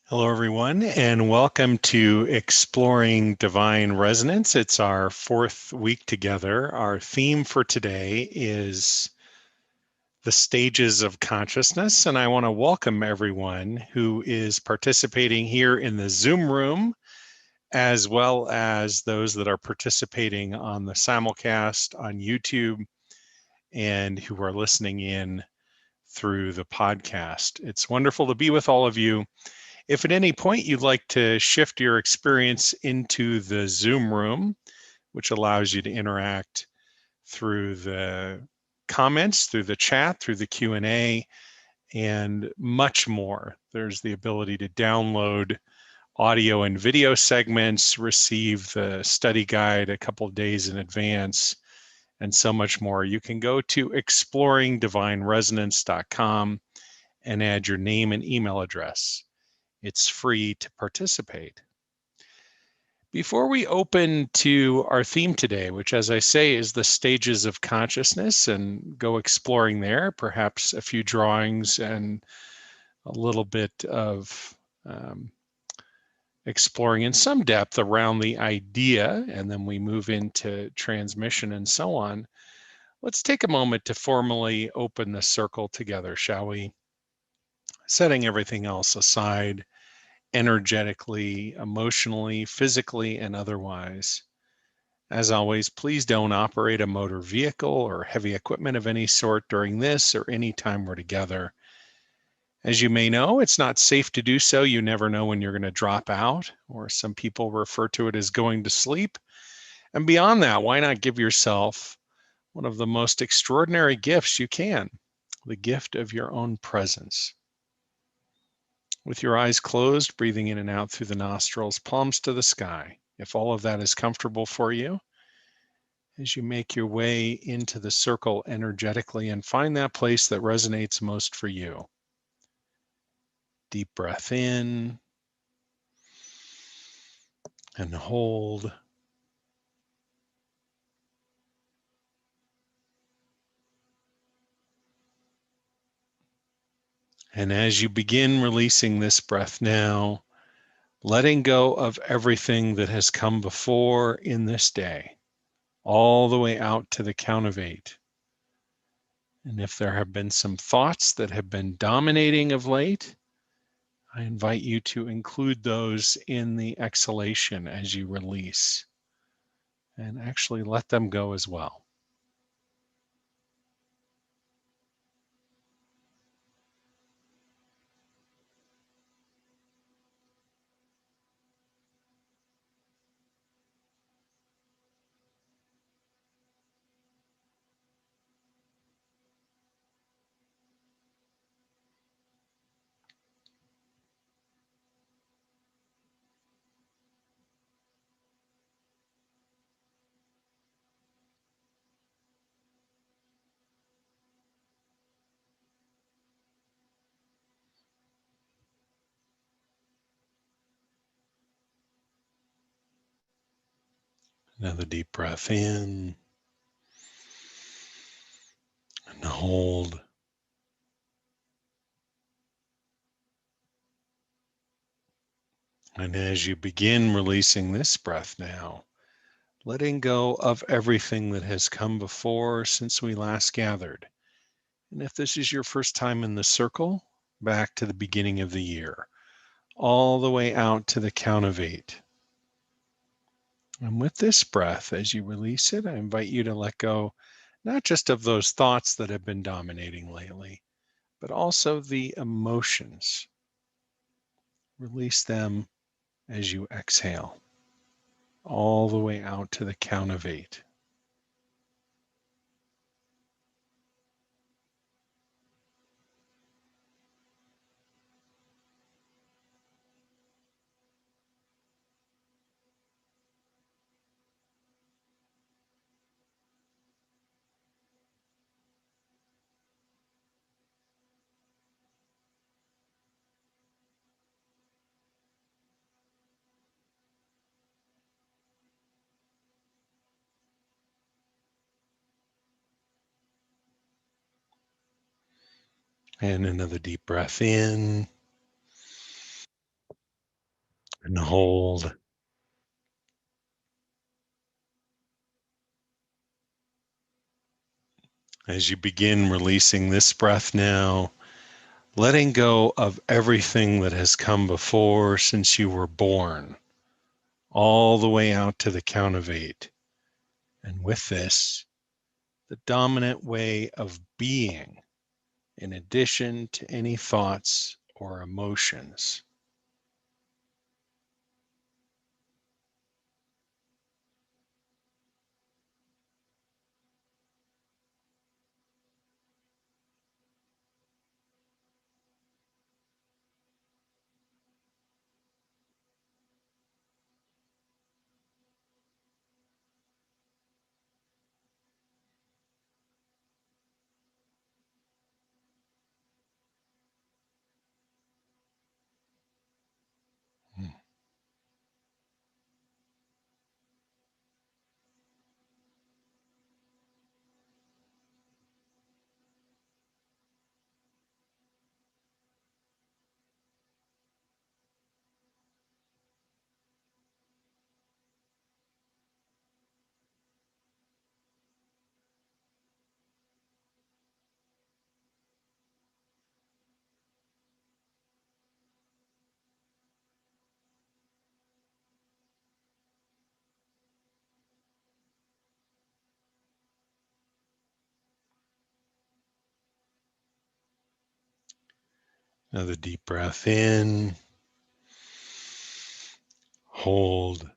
Hello, everyone, and welcome to Exploring Divine Resonance. It's our fourth week together. Our theme for today is the stages of consciousness, and I want to welcome everyone who is participating here in the Zoom room, as well as those that are participating on the simulcast on YouTube and who are listening in through the podcast. It's wonderful to be with all of you. If at any point you'd like to shift your experience into the Zoom room, which allows you to interact through the comments, through the chat, through the Q&A, and much more. There's the ability to download audio and video segments, receive the study guide a couple of days in advance, and so much more. You can go to exploringdivineresonance.com and add your name and email address. It's free to participate. Before we open to our theme today, which, as I say, is the stages of consciousness, and go exploring there, perhaps a few drawings and a little bit of exploring in some depth around the idea, and then we move into transmission and so on. Let's take a moment to formally open the circle together, shall we? Setting everything else aside, energetically, emotionally, physically, and otherwise. As always, please don't operate a motor vehicle or heavy equipment of any sort during this or any time we're together. As you may know, it's not safe to do so. You never know when you're going to drop out, or some people refer to it as going to sleep. And beyond that, why not give yourself one of the most extraordinary gifts you can, the gift of your own presence. With your eyes closed, breathing in and out through the nostrils, palms to the sky. If all of that is comfortable for you, as you make your way into the circle energetically and find that place that resonates most for you. Deep breath in and hold. And as you begin releasing this breath now, letting go of everything that has come before in this day, all the way out to the count of 8. And if there have been some thoughts that have been dominating of late, I invite you to include those in the exhalation as you release and actually let them go as well. Another deep breath in and hold. And as you begin releasing this breath now, letting go of everything that has come before since we last gathered. And if this is your first time in the circle, back to the beginning of the year, all the way out to the count of 8. And with this breath, as you release it, I invite you to let go not just of those thoughts that have been dominating lately, but also the emotions. Release them as you exhale, all the way out to the count of 8. And another deep breath in and hold. As you begin releasing this breath now, letting go of everything that has come before since you were born, all the way out to the count of 8. And with this, the dominant way of being, in addition to any thoughts or emotions. Another deep breath in, hold,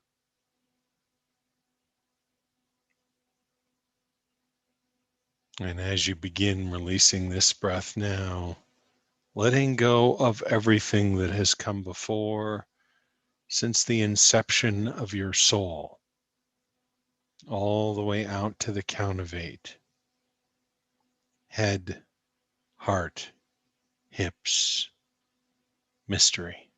and as you begin releasing this breath now, letting go of everything that has come before since the inception of your soul, all the way out to the count of 8. Head, heart, hips, mystery.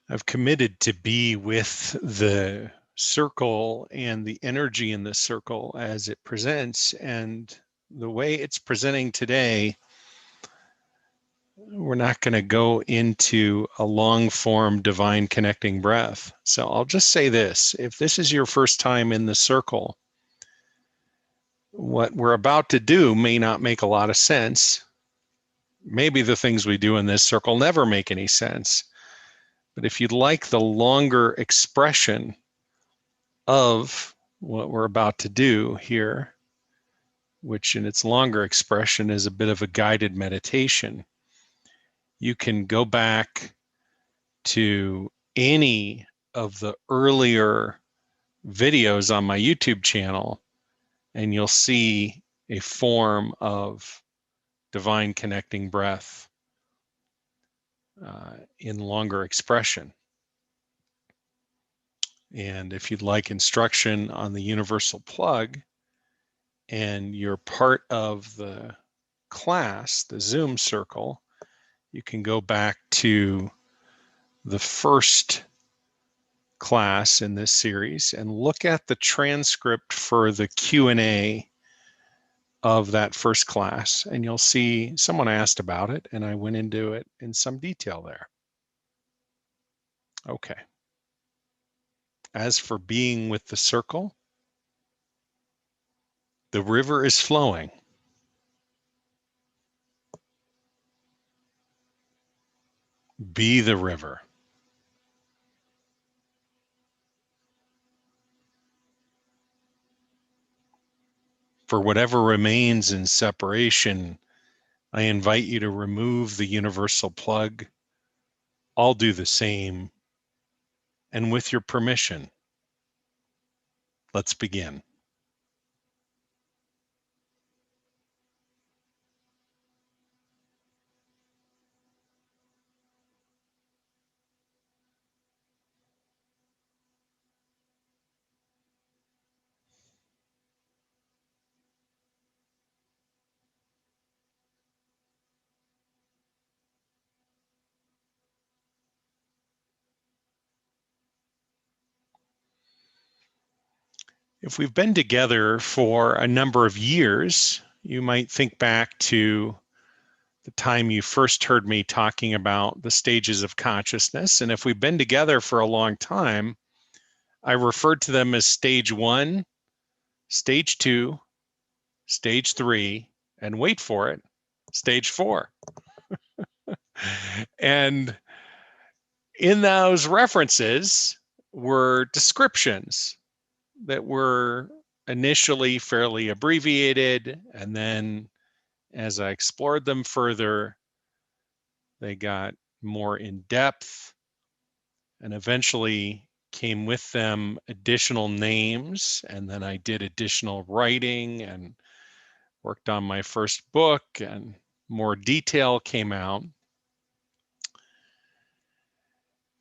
I've committed to be with the circle and the energy in the circle as it presents. And the way it's presenting today, we're not going to go into a long form divine connecting breath. So I'll just say this: if this is your first time in the circle, what we're about to do may not make a lot of sense. Maybe the things we do in this circle never make any sense. But if you'd like the longer expression of what we're about to do here, which in its longer expression is a bit of a guided meditation, you can go back to any of the earlier videos on my YouTube channel, and you'll see a form of divine connecting breath in longer expression. And if you'd like instruction on the universal plug and you're part of the class, the Zoom circle, you can go back to the first class in this series and look at the transcript for the Q&A of that first class, and you'll see someone asked about it, and I went into it in some detail there. Okay. As for being with the circle, the river is flowing. Be the river. For whatever remains in separation I invite you to remove the universal plug. I'll do the same. And with your permission, let's begin. If we've been together for a number of years, you might think back to the time you first heard me talking about the stages of consciousness. And if we've been together for a long time, I referred to them as stage 1, stage 2, stage 3, and wait for it, stage 4. And in those references were descriptions that were initially fairly abbreviated, and then as I explored them further, they got more in depth, and eventually came with them additional names. And then I did additional writing and worked on my first book, and more detail came out.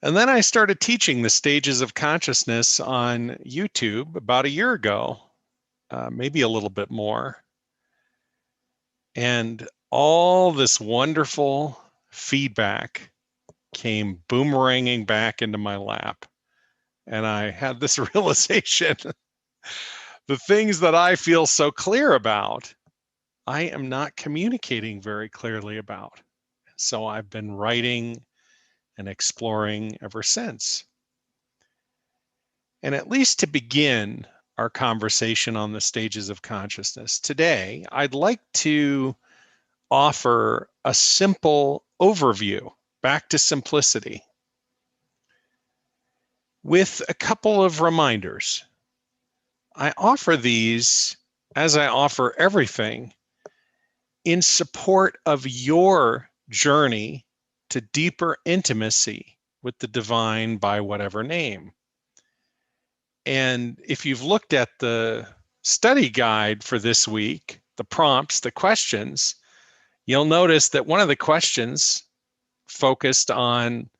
And then I started teaching the stages of consciousness on YouTube about a year ago, maybe a little bit more. And all this wonderful feedback came boomeranging back into my lap. And I had this realization, the things that I feel so clear about, I am not communicating very clearly about. So I've been writing and exploring ever since. And at least to begin our conversation on the stages of consciousness today, I'd like to offer a simple overview, back to simplicity, with a couple of reminders. I offer these, as I offer everything, in support of your journey to deeper intimacy with the divine by whatever name. And if you've looked at the study guide for this week, the prompts, the questions, you'll notice that one of the questions focused on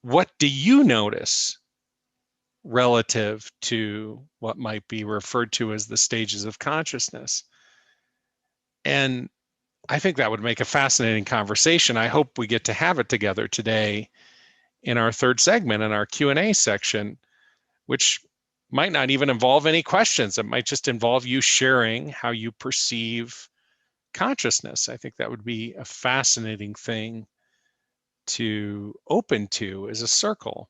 what do you notice relative to what might be referred to as the stages of consciousness. And I think that would make a fascinating conversation. I hope we get to have it together today in our third segment, in our Q&A section, which might not even involve any questions. It might just involve you sharing how you perceive consciousness. I think that would be a fascinating thing to open to as a circle.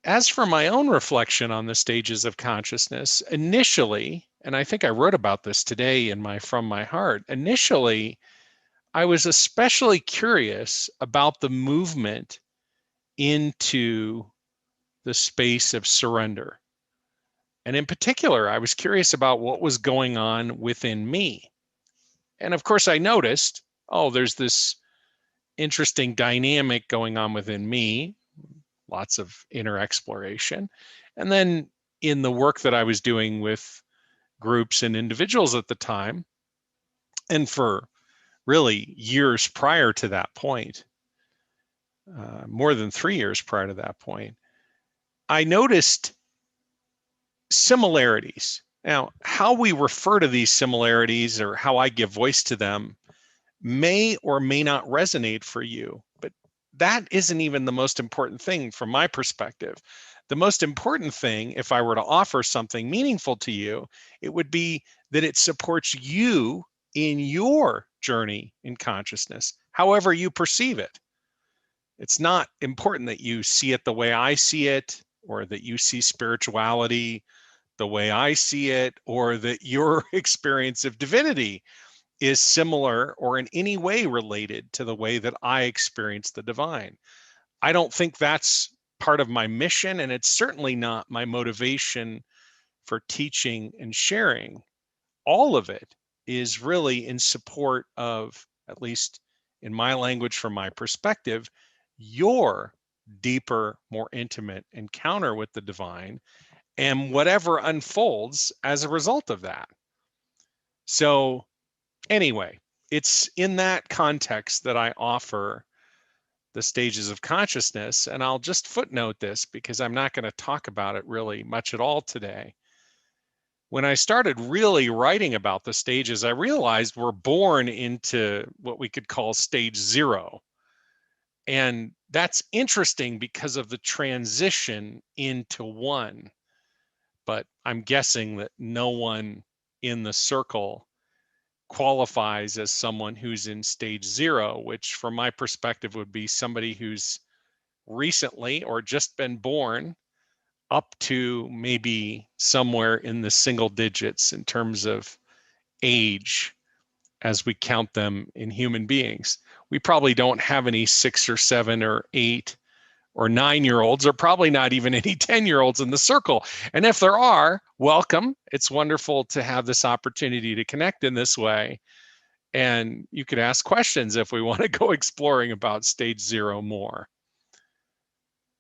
As for my own reflection on the stages of consciousness, initially, and I think I wrote about this today in my From My Heart, initially, I was especially curious about the movement into the space of surrender. And in particular, I was curious about what was going on within me. And of course, I noticed, oh, there's this interesting dynamic going on within me, lots of inner exploration. And then in the work that I was doing with groups and individuals at the time, and for really years prior to that point, more than 3 years prior to that point, I noticed similarities. Now, how we refer to these similarities or how I give voice to them may or may not resonate for you, but that isn't even the most important thing from my perspective. The most important thing, if I were to offer something meaningful to you, it would be that it supports you in your journey in consciousness, however you perceive it. It's not important that you see it the way I see it, or that you see spirituality the way I see it, or that your experience of divinity is similar or in any way related to the way that I experience the divine. I don't think that's part of my mission, and it's certainly not my motivation for teaching and sharing all of it. is really in support of, at least in my language, from my perspective, your deeper, more intimate encounter with the divine and whatever unfolds as a result of that. So anyway, it's in that context that I offer the stages of consciousness. And I'll just footnote this because I'm not going to talk about it really much at all today. When I started really writing about the stages, I realized we're born into what we could call stage 0. And that's interesting because of the transition into 1. But I'm guessing that no one in the circle qualifies as someone who's in stage 0, which from my perspective would be somebody who's recently or just been born up to maybe somewhere in the single digits in terms of age as we count them in human beings. We probably don't have any 6 or 7 or 8 or 9-year-olds, or probably not even any 10-year-olds in the circle. And if there are, welcome. It's wonderful to have this opportunity to connect in this way. And you could ask questions if we want to go exploring about stage 0 more.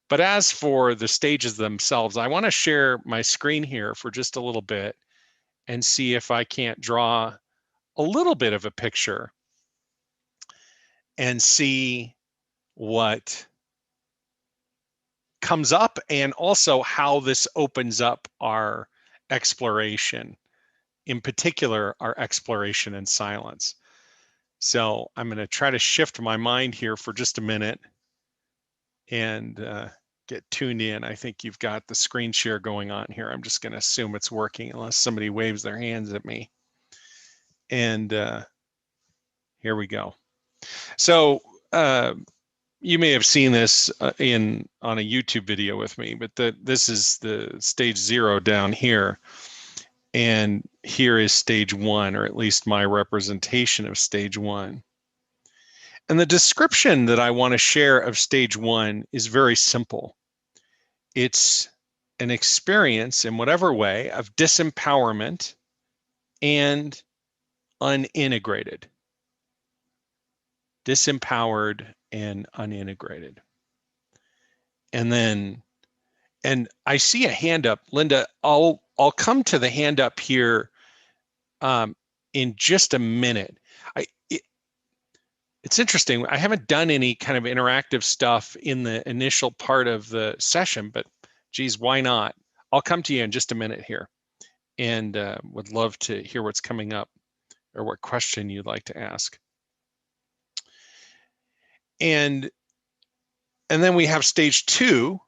But as for the stages themselves, I want to share my screen here for just a little bit and see if I can't draw a little bit of a picture and see what comes up, and also how this opens up our exploration, in particular, our exploration in silence. So I'm going to try to shift my mind here for just a minute and get tuned in. I think you've got the screen share going on here. I'm just going to assume it's working unless somebody waves their hands at me. And here we go. So you may have seen this on a YouTube video with me, but this is the stage 0 down here. And here is stage 1, or at least my representation of stage 1. And the description that I want to share of stage 1 is very simple. It's an experience in whatever way of disempowerment and unintegrated. Disempowered and unintegrated. And I see a hand up. Linda, I'll come to the hand up here in just a minute. It's interesting. I haven't done any kind of interactive stuff in the initial part of the session, but geez, why not? I'll come to you in just a minute here, and would love to hear what's coming up or what question you'd like to ask. And then we have stage 2,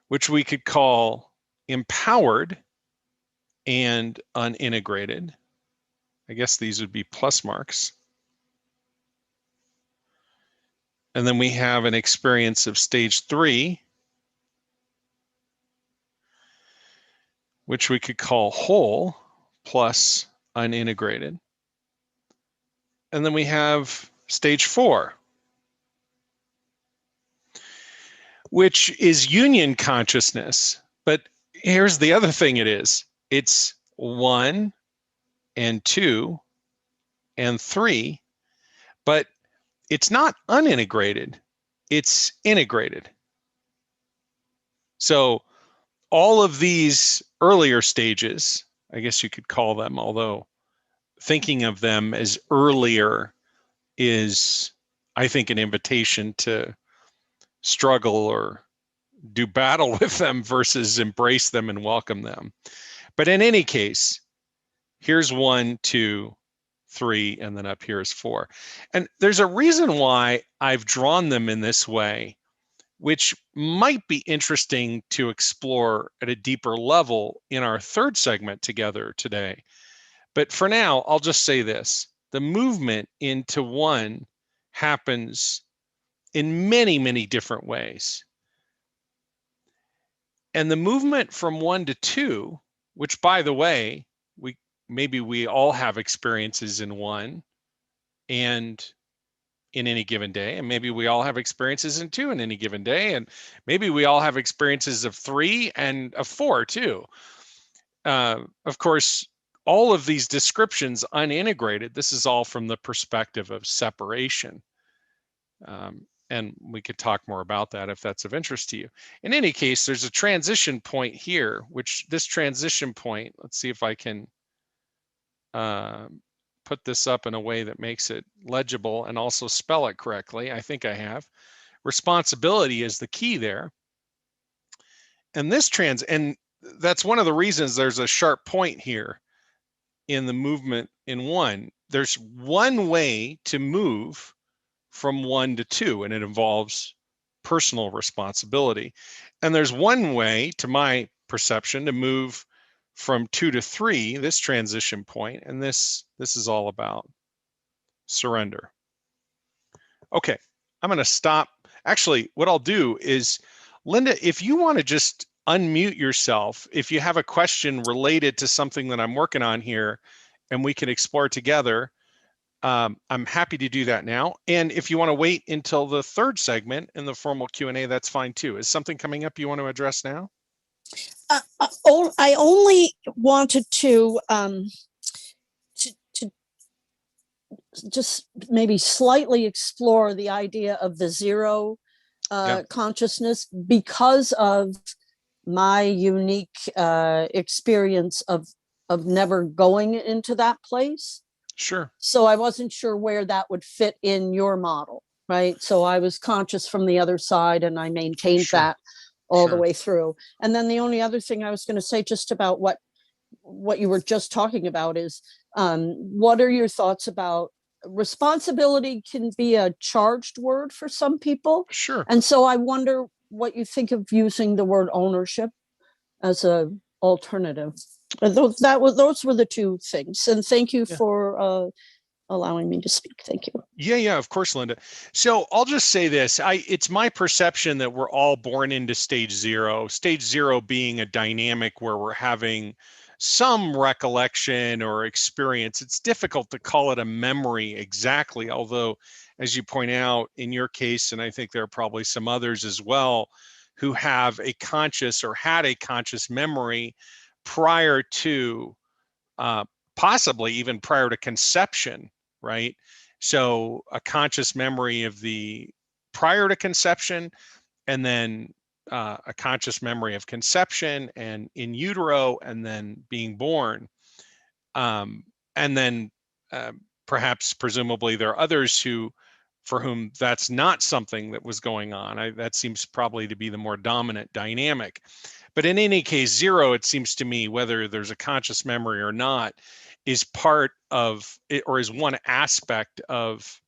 which we could call empowered and unintegrated. I guess these would be plus marks. And then we have an experience of stage 3, which we could call whole plus unintegrated. And then we have stage 4, which is union consciousness. But here's the other thing it's 1 and 2 and 3, but it's not unintegrated, it's integrated. So all of these earlier stages, I guess you could call them, although thinking of them as earlier is, I think, an invitation to struggle or do battle with them versus embrace them and welcome them. But in any case, here's 1, 2, 3, and then up here is 4. And there's a reason why I've drawn them in this way, which might be interesting to explore at a deeper level in our 3rd segment together today. But for now, I'll just say this. The movement into 1 happens in many, many different ways. And the movement from 1 to 2, which, by the way, maybe we all have experiences in 1 and in any given day, and maybe we all have experiences in 2 in any given day, and maybe we all have experiences of 3 and of 4 too. Of course, all of these descriptions unintegrated, this is all from the perspective of separation. And we could talk more about that if that's of interest to you. In any case, there's a transition point here, which this transition point, let's see if I can put this up in a way that makes it legible and also spell it correctly. I think I have. Responsibility is the key there. And and that's one of the reasons there's a sharp point here in the movement in 1. There's one way to move from 1 to 2, and it involves personal responsibility. And there's one way, to my perception, to move from 2 to 3, this transition point, and this is all about surrender. Okay, I'm going to stop. Actually, what I'll do is, Linda, if you want to just unmute yourself, if you have a question related to something that I'm working on here, and we can explore together, I'm happy to do that now. And if you want to wait until the 3rd segment in the formal Q&A, that's fine too. Is something coming up you want to address now? I only wanted to just maybe slightly explore the idea of the zero consciousness, because of my unique experience of never going into that place. Sure. So I wasn't sure where that would fit in your model, right? So I was conscious from the other side, and I maintained that all the way through. And then the only other thing I was going to say just about what you were just talking about is, what are your thoughts about responsibility? Can be a charged word for some people. Sure. And so I wonder what you think of using the word ownership as a alternative. Those were the 2 things. And thank you for allowing me to speak. Thank you. Yeah, of course, Linda. So I'll just say this. It's my perception that we're all born into stage 0. Stage 0 being a dynamic where we're having some recollection or experience. It's difficult to call it a memory exactly, although, as you point out in your case, and I think there are probably some others as well, who have a conscious or had a conscious memory prior to, possibly even prior to conception, right? So a conscious memory of the prior to conception, and then a conscious memory of conception and in utero, and then being born. And then perhaps, presumably, there are others for whom that's not something that was going on. That seems probably to be the more dominant dynamic. But in any case, 0, it seems to me, whether there's a conscious memory or not, is part of it, or is one aspect of,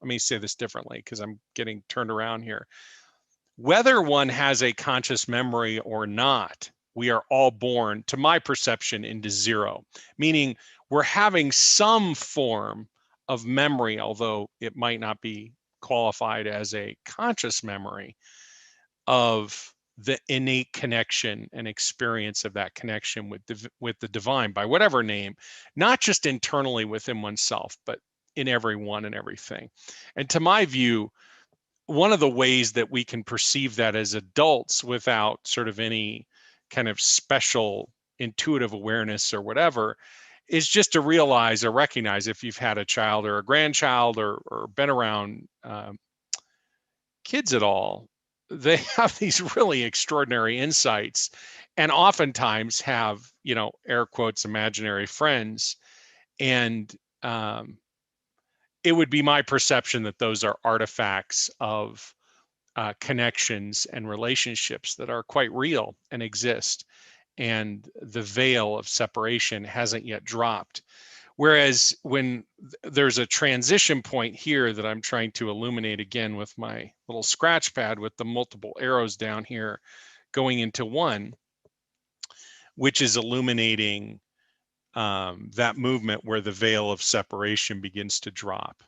let me say this differently because I'm getting turned around here. Whether one has a conscious memory or not, we are all born, to my perception, into 0, meaning we're having some form of memory, although it might not be qualified as a conscious memory, of the innate connection and experience of that connection with the divine, by whatever name, not just internally within oneself, but in everyone and everything. And to my view, one of the ways that we can perceive that as adults without sort of any kind of special intuitive awareness or whatever is just to realize or recognize, if you've had a child or a grandchild or been around kids at all, they have these really extraordinary insights, and oftentimes have, air quotes, imaginary friends. And it would be my perception that those are artifacts of connections and relationships that are quite real and exist. And the veil of separation hasn't yet dropped. Whereas when there's a transition point here that I'm trying to illuminate again with my little scratch pad with the multiple arrows down here going into 1, which is illuminating that movement where the veil of separation begins to drop.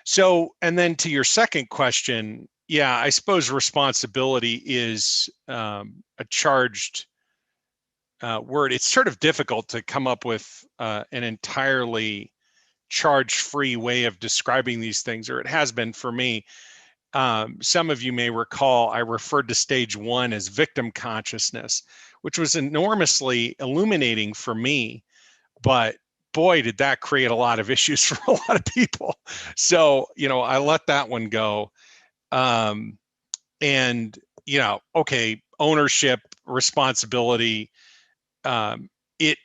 So, and then to your second question, yeah, I suppose responsibility is a charged word. It's sort of difficult to come up with an entirely charge-free way of describing these things, or it has been for me. Some of you may recall I referred to stage 1 as victim consciousness, which was enormously illuminating for me. but boy, did that create a lot of issues for a lot of people. So, I let that one go. And, okay, ownership, responsibility, it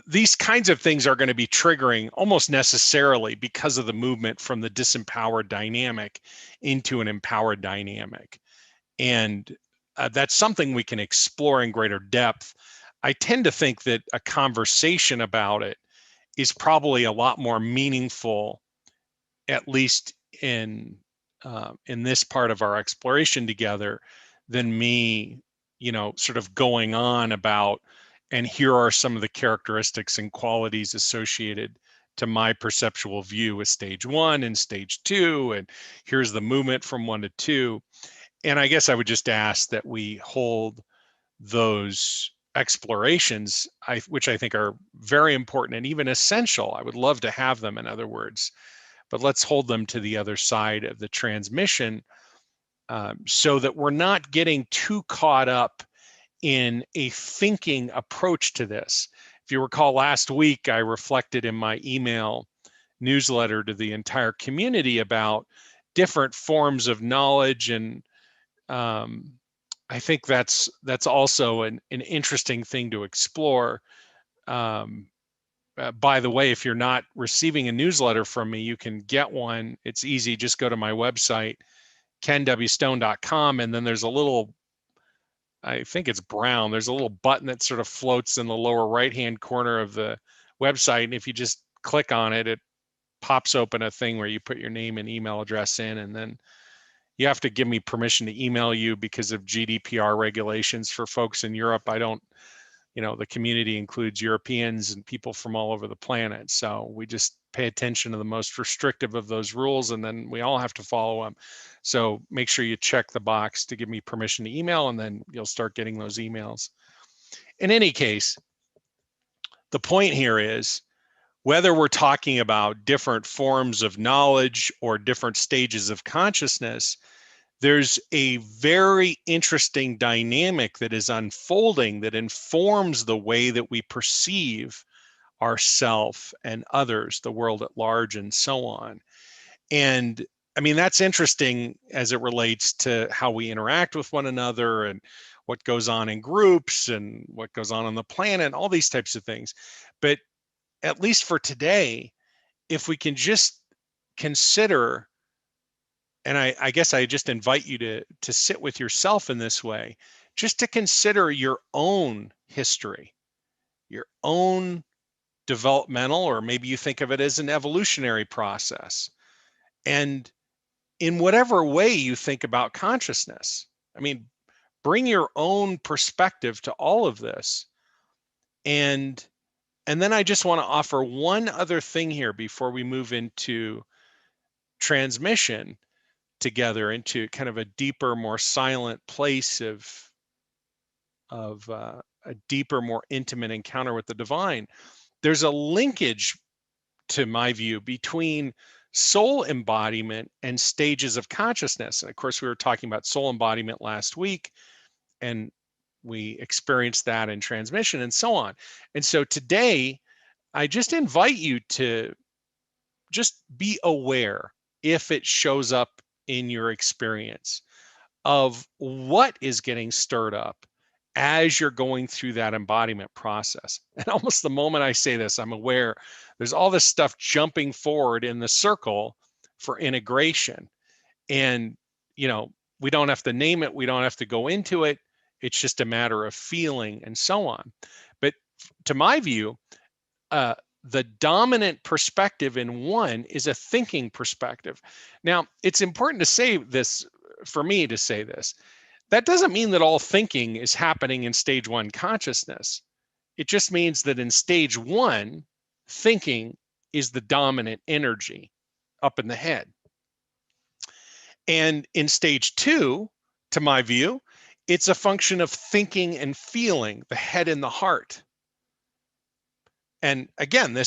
these kinds of things are going to be triggering almost necessarily because of the movement from the disempowered dynamic into an empowered dynamic. And that's something we can explore in greater depth. I tend to think that a conversation about it is probably a lot more meaningful, at least in this part of our exploration together, than me, sort of going on about, and here are some of the characteristics and qualities associated to my perceptual view with stage 1 and stage 2, and here's the movement from 1 to 2. And I guess I would just ask that we hold those explorations, which I think are very important and even essential. I would love to have them, in other words, but let's hold them to the other side of the transmission, so that we're not getting too caught up in a thinking approach to this. If you recall, last week, I reflected in my email newsletter to the entire community about different forms of knowledge. And I think that's also an interesting thing to explore. By the way, if you're not receiving a newsletter from me, you can get one. It's easy. Just go to my website, kenwstone.com, and then there's a little, I think it's brown, there's a little button that sort of floats in the lower right-hand corner of the website. And if you just click on it, it pops open a thing where you put your name and email address in, and then you have to give me permission to email you because of GDPR regulations for folks in Europe. I don't, the community includes Europeans and people from all over the planet. So we just pay attention to the most restrictive of those rules, and then we all have to follow them. So make sure you check the box to give me permission to email, and then you'll start getting those emails. In any case, the point here is, whether we're talking about different forms of knowledge or different stages of consciousness, there's a very interesting dynamic that is unfolding that informs the way that we perceive ourself and others, the world at large, and so on. And I mean, that's interesting as it relates to how we interact with one another and what goes on in groups and what goes on the planet, all these types of things. But at least for today, if we can just consider, and I guess I just invite you to sit with yourself in this way, just to consider your own history, your own developmental, or maybe you think of it as an evolutionary process. And in whatever way you think about consciousness, I mean, bring your own perspective to all of this. And then I just want to offer one other thing here before we move into transmission together into kind of a deeper, more silent place of a deeper, more intimate encounter with the divine. There's a linkage, to my view, between soul embodiment and stages of consciousness. And of course, we were talking about soul embodiment last week, and we experienced that in transmission and so on. And so today, I just invite you to just be aware, if it shows up in your experience, of what is getting stirred up as you're going through that embodiment process. And almost the moment I say this, I'm aware there's all this stuff jumping forward in the circle for integration. And, we don't have to name it, we don't have to go into it. It's just a matter of feeling and so on. But to my view, the dominant perspective in one is a thinking perspective. Now, it's important to say this, for me to say this. That doesn't mean that all thinking is happening in stage 1 consciousness. It just means that in stage 1, thinking is the dominant energy up in the head. And in stage 2, to my view, it's a function of thinking and feeling, the head and the heart. And again,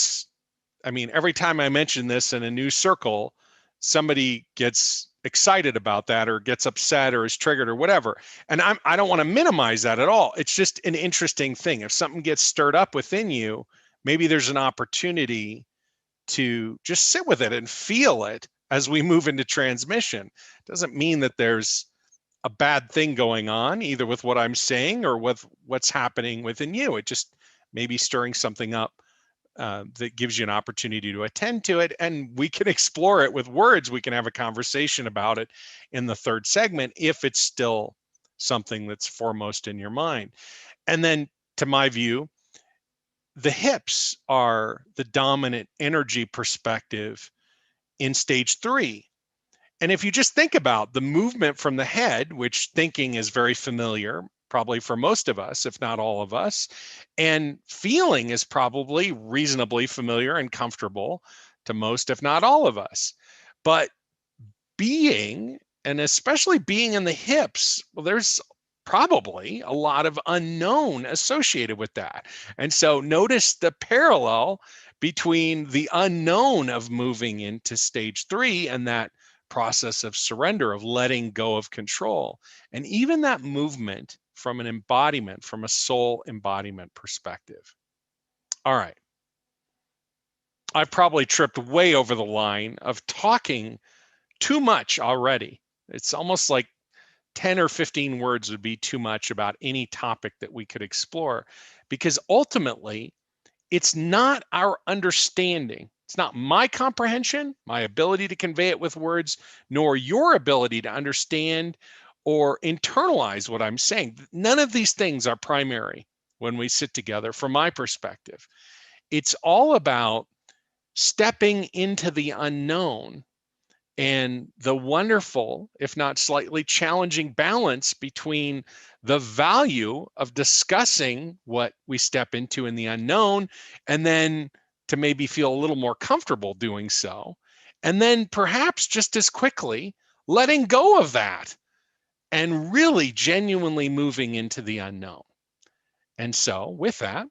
every time I mention this in a new circle, somebody gets excited about that or gets upset or is triggered or whatever. And I don't want to minimize that at all. It's just an interesting thing. If something gets stirred up within you, maybe there's an opportunity to just sit with it and feel it as we move into transmission. Doesn't mean that there's a bad thing going on, either with what I'm saying or with what's happening within you. It just may be stirring something up that gives you an opportunity to attend to it. And we can explore it with words. We can have a conversation about it in the third segment if it's still something that's foremost in your mind. And then, to my view, the hips are the dominant energy perspective in stage 3. And if you just think about the movement from the head, which thinking is very familiar, probably for most of us, if not all of us, and feeling is probably reasonably familiar and comfortable to most, if not all of us. But being, and especially being in the hips, well, there's probably a lot of unknown associated with that. And so notice the parallel between the unknown of moving into stage 3 and that process of surrender, of letting go of control. And even that movement from an embodiment, from a soul embodiment perspective. All right. I've probably tripped way over the line of talking too much already. It's almost like 10 or 15 words would be too much about any topic that we could explore, because ultimately it's not our understanding. It's not my comprehension, my ability to convey it with words, nor your ability to understand or internalize what I'm saying. None of these things are primary when we sit together from my perspective. It's all about stepping into the unknown and the wonderful, if not slightly challenging, balance between the value of discussing what we step into in the unknown, and then to maybe feel a little more comfortable doing so, and then perhaps just as quickly letting go of that and really genuinely moving into the unknown. And so with that,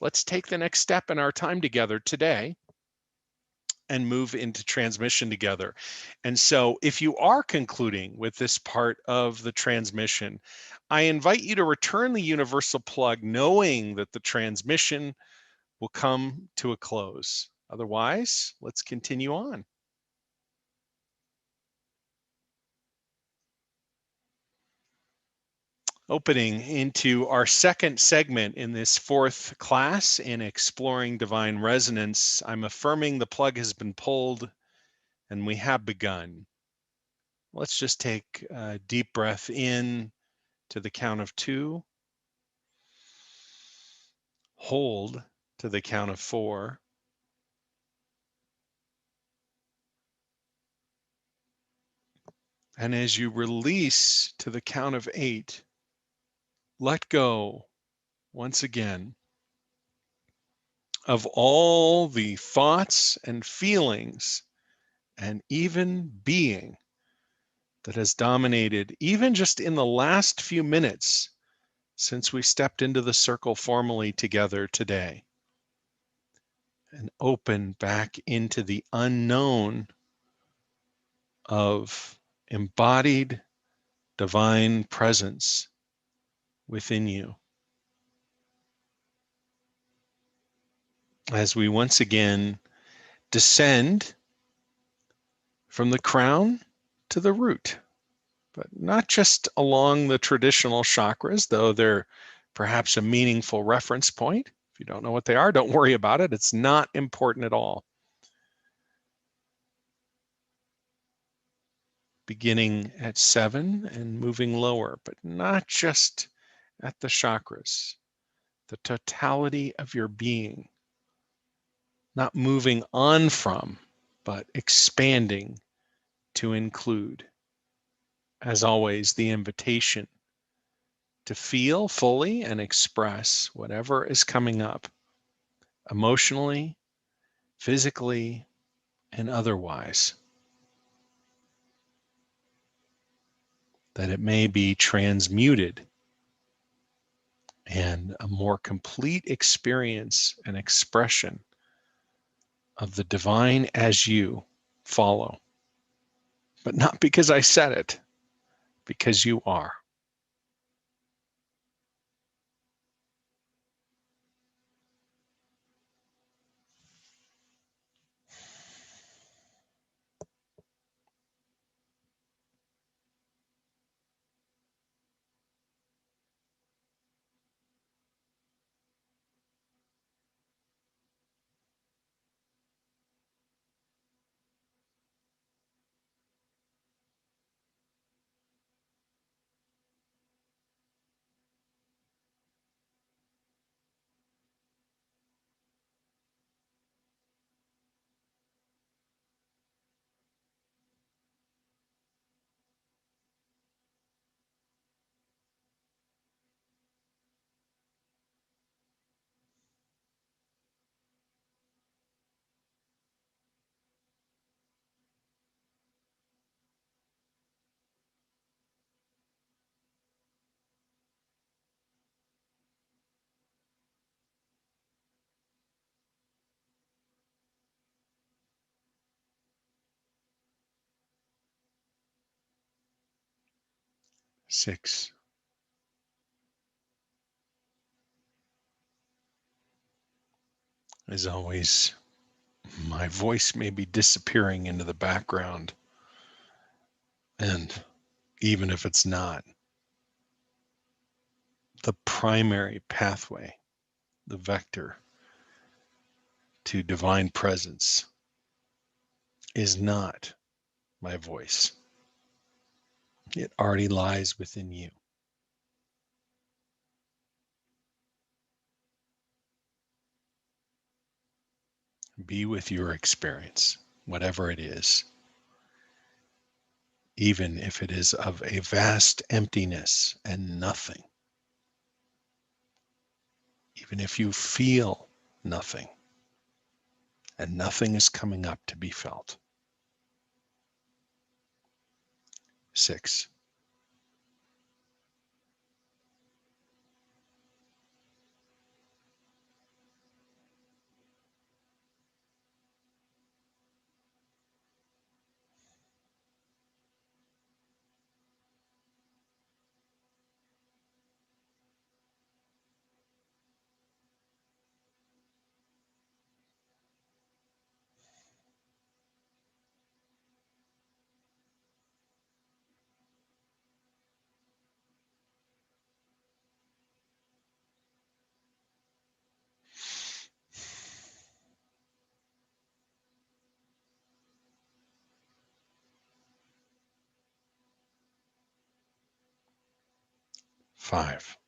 let's take the next step in our time together today and move into transmission together. And so if you are concluding with this part of the transmission, I invite you to return the universal plug, knowing that the transmission will come to a close. Otherwise, let's continue on. Opening into our second segment in this fourth class in exploring divine resonance, I'm affirming the plug has been pulled and we have begun. Let's just take a deep breath in to the count of 2. Hold to the count of 4. And as you release to the count of 8, let go once again of all the thoughts and feelings and even being that has dominated, even just in the last few minutes since we stepped into the circle formally together today, and open back into the unknown of embodied divine presence within you. As we once again descend from the crown to the root, but not just along the traditional chakras, though they're perhaps a meaningful reference point. If you don't know what they are, don't worry about it. It's not important at all. Beginning at 7 and moving lower, but not just at the chakras, the totality of your being, not moving on from, but expanding to include. As always, the invitation to feel fully and express whatever is coming up, emotionally, physically, and otherwise, that it may be transmuted and a more complete experience and expression of the divine as you follow. But not because I said it, because you are. 6. As always, my voice may be disappearing into the background. And even if it's not, the primary pathway, the vector to divine presence, is not my voice. It already lies within you. Be with your experience, whatever it is, even if it is of a vast emptiness and nothing. Even if you feel nothing and nothing is coming up to be felt. 6. 5.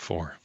4.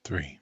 3.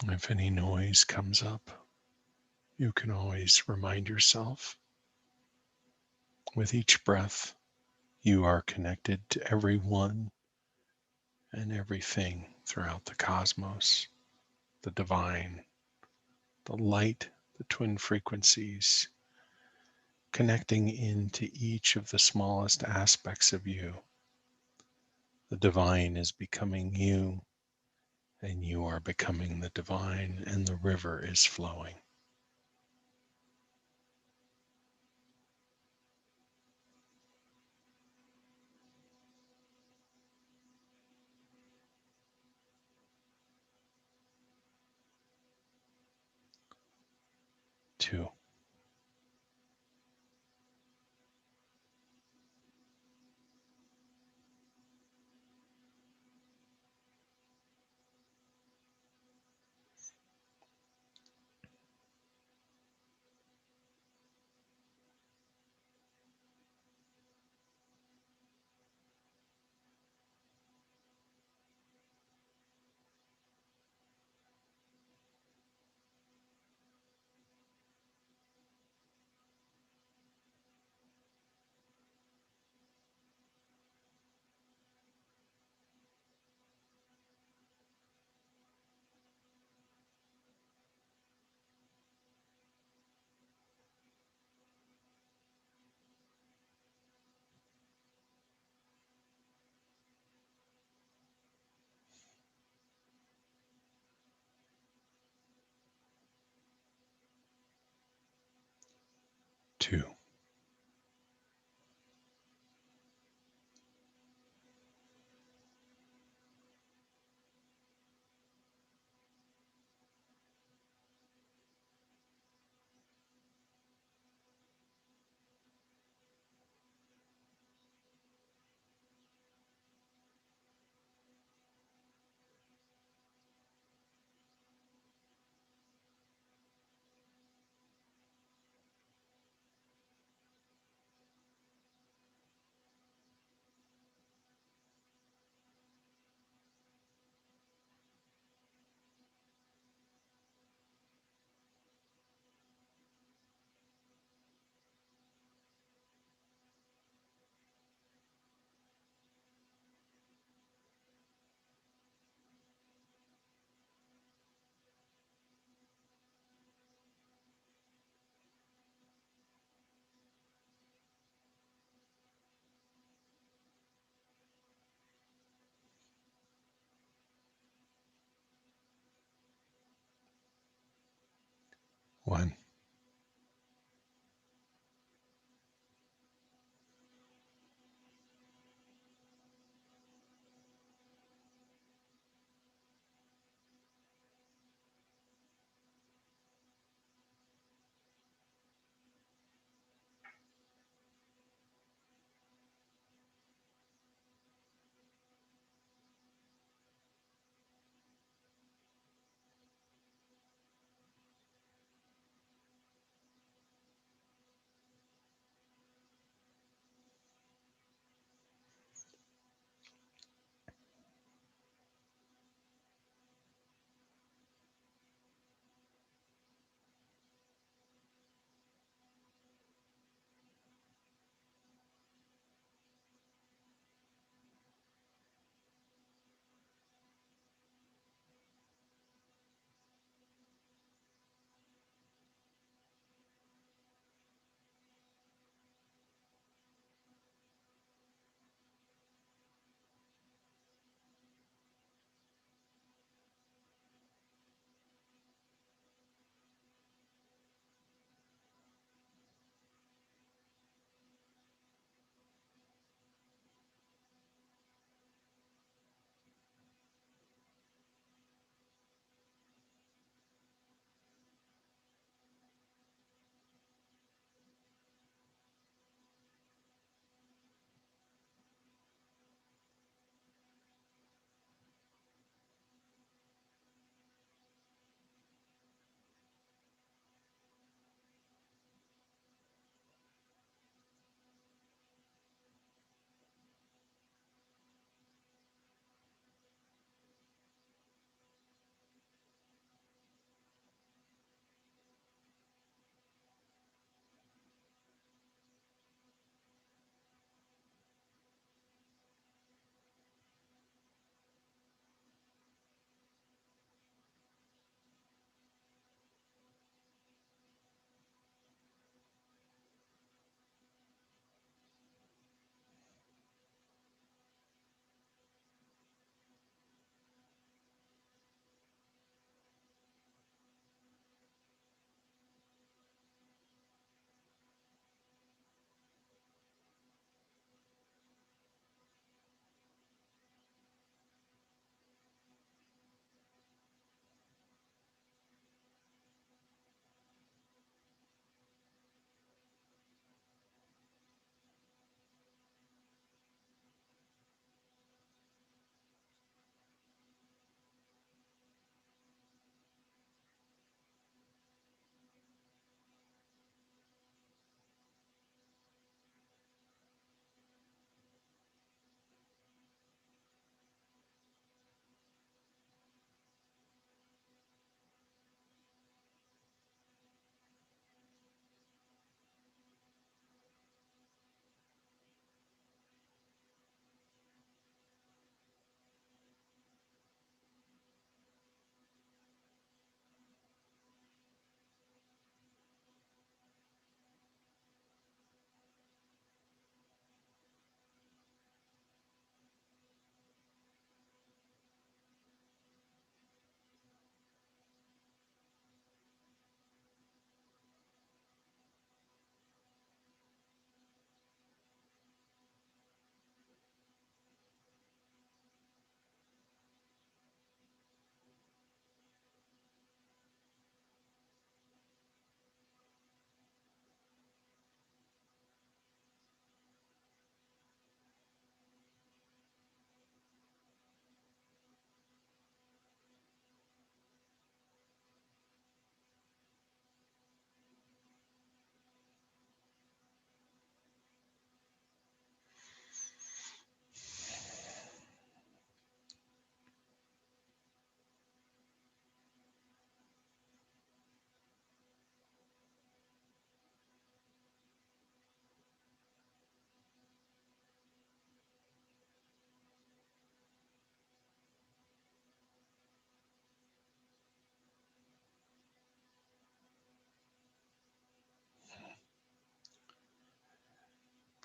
If any noise comes up, you can always remind yourself with each breath, you are connected to everyone and everything throughout the cosmos, the divine, the light, the twin frequencies, connecting into each of the smallest aspects of you. The divine is becoming you, and you are becoming the divine, and the river is flowing. Two, two, one.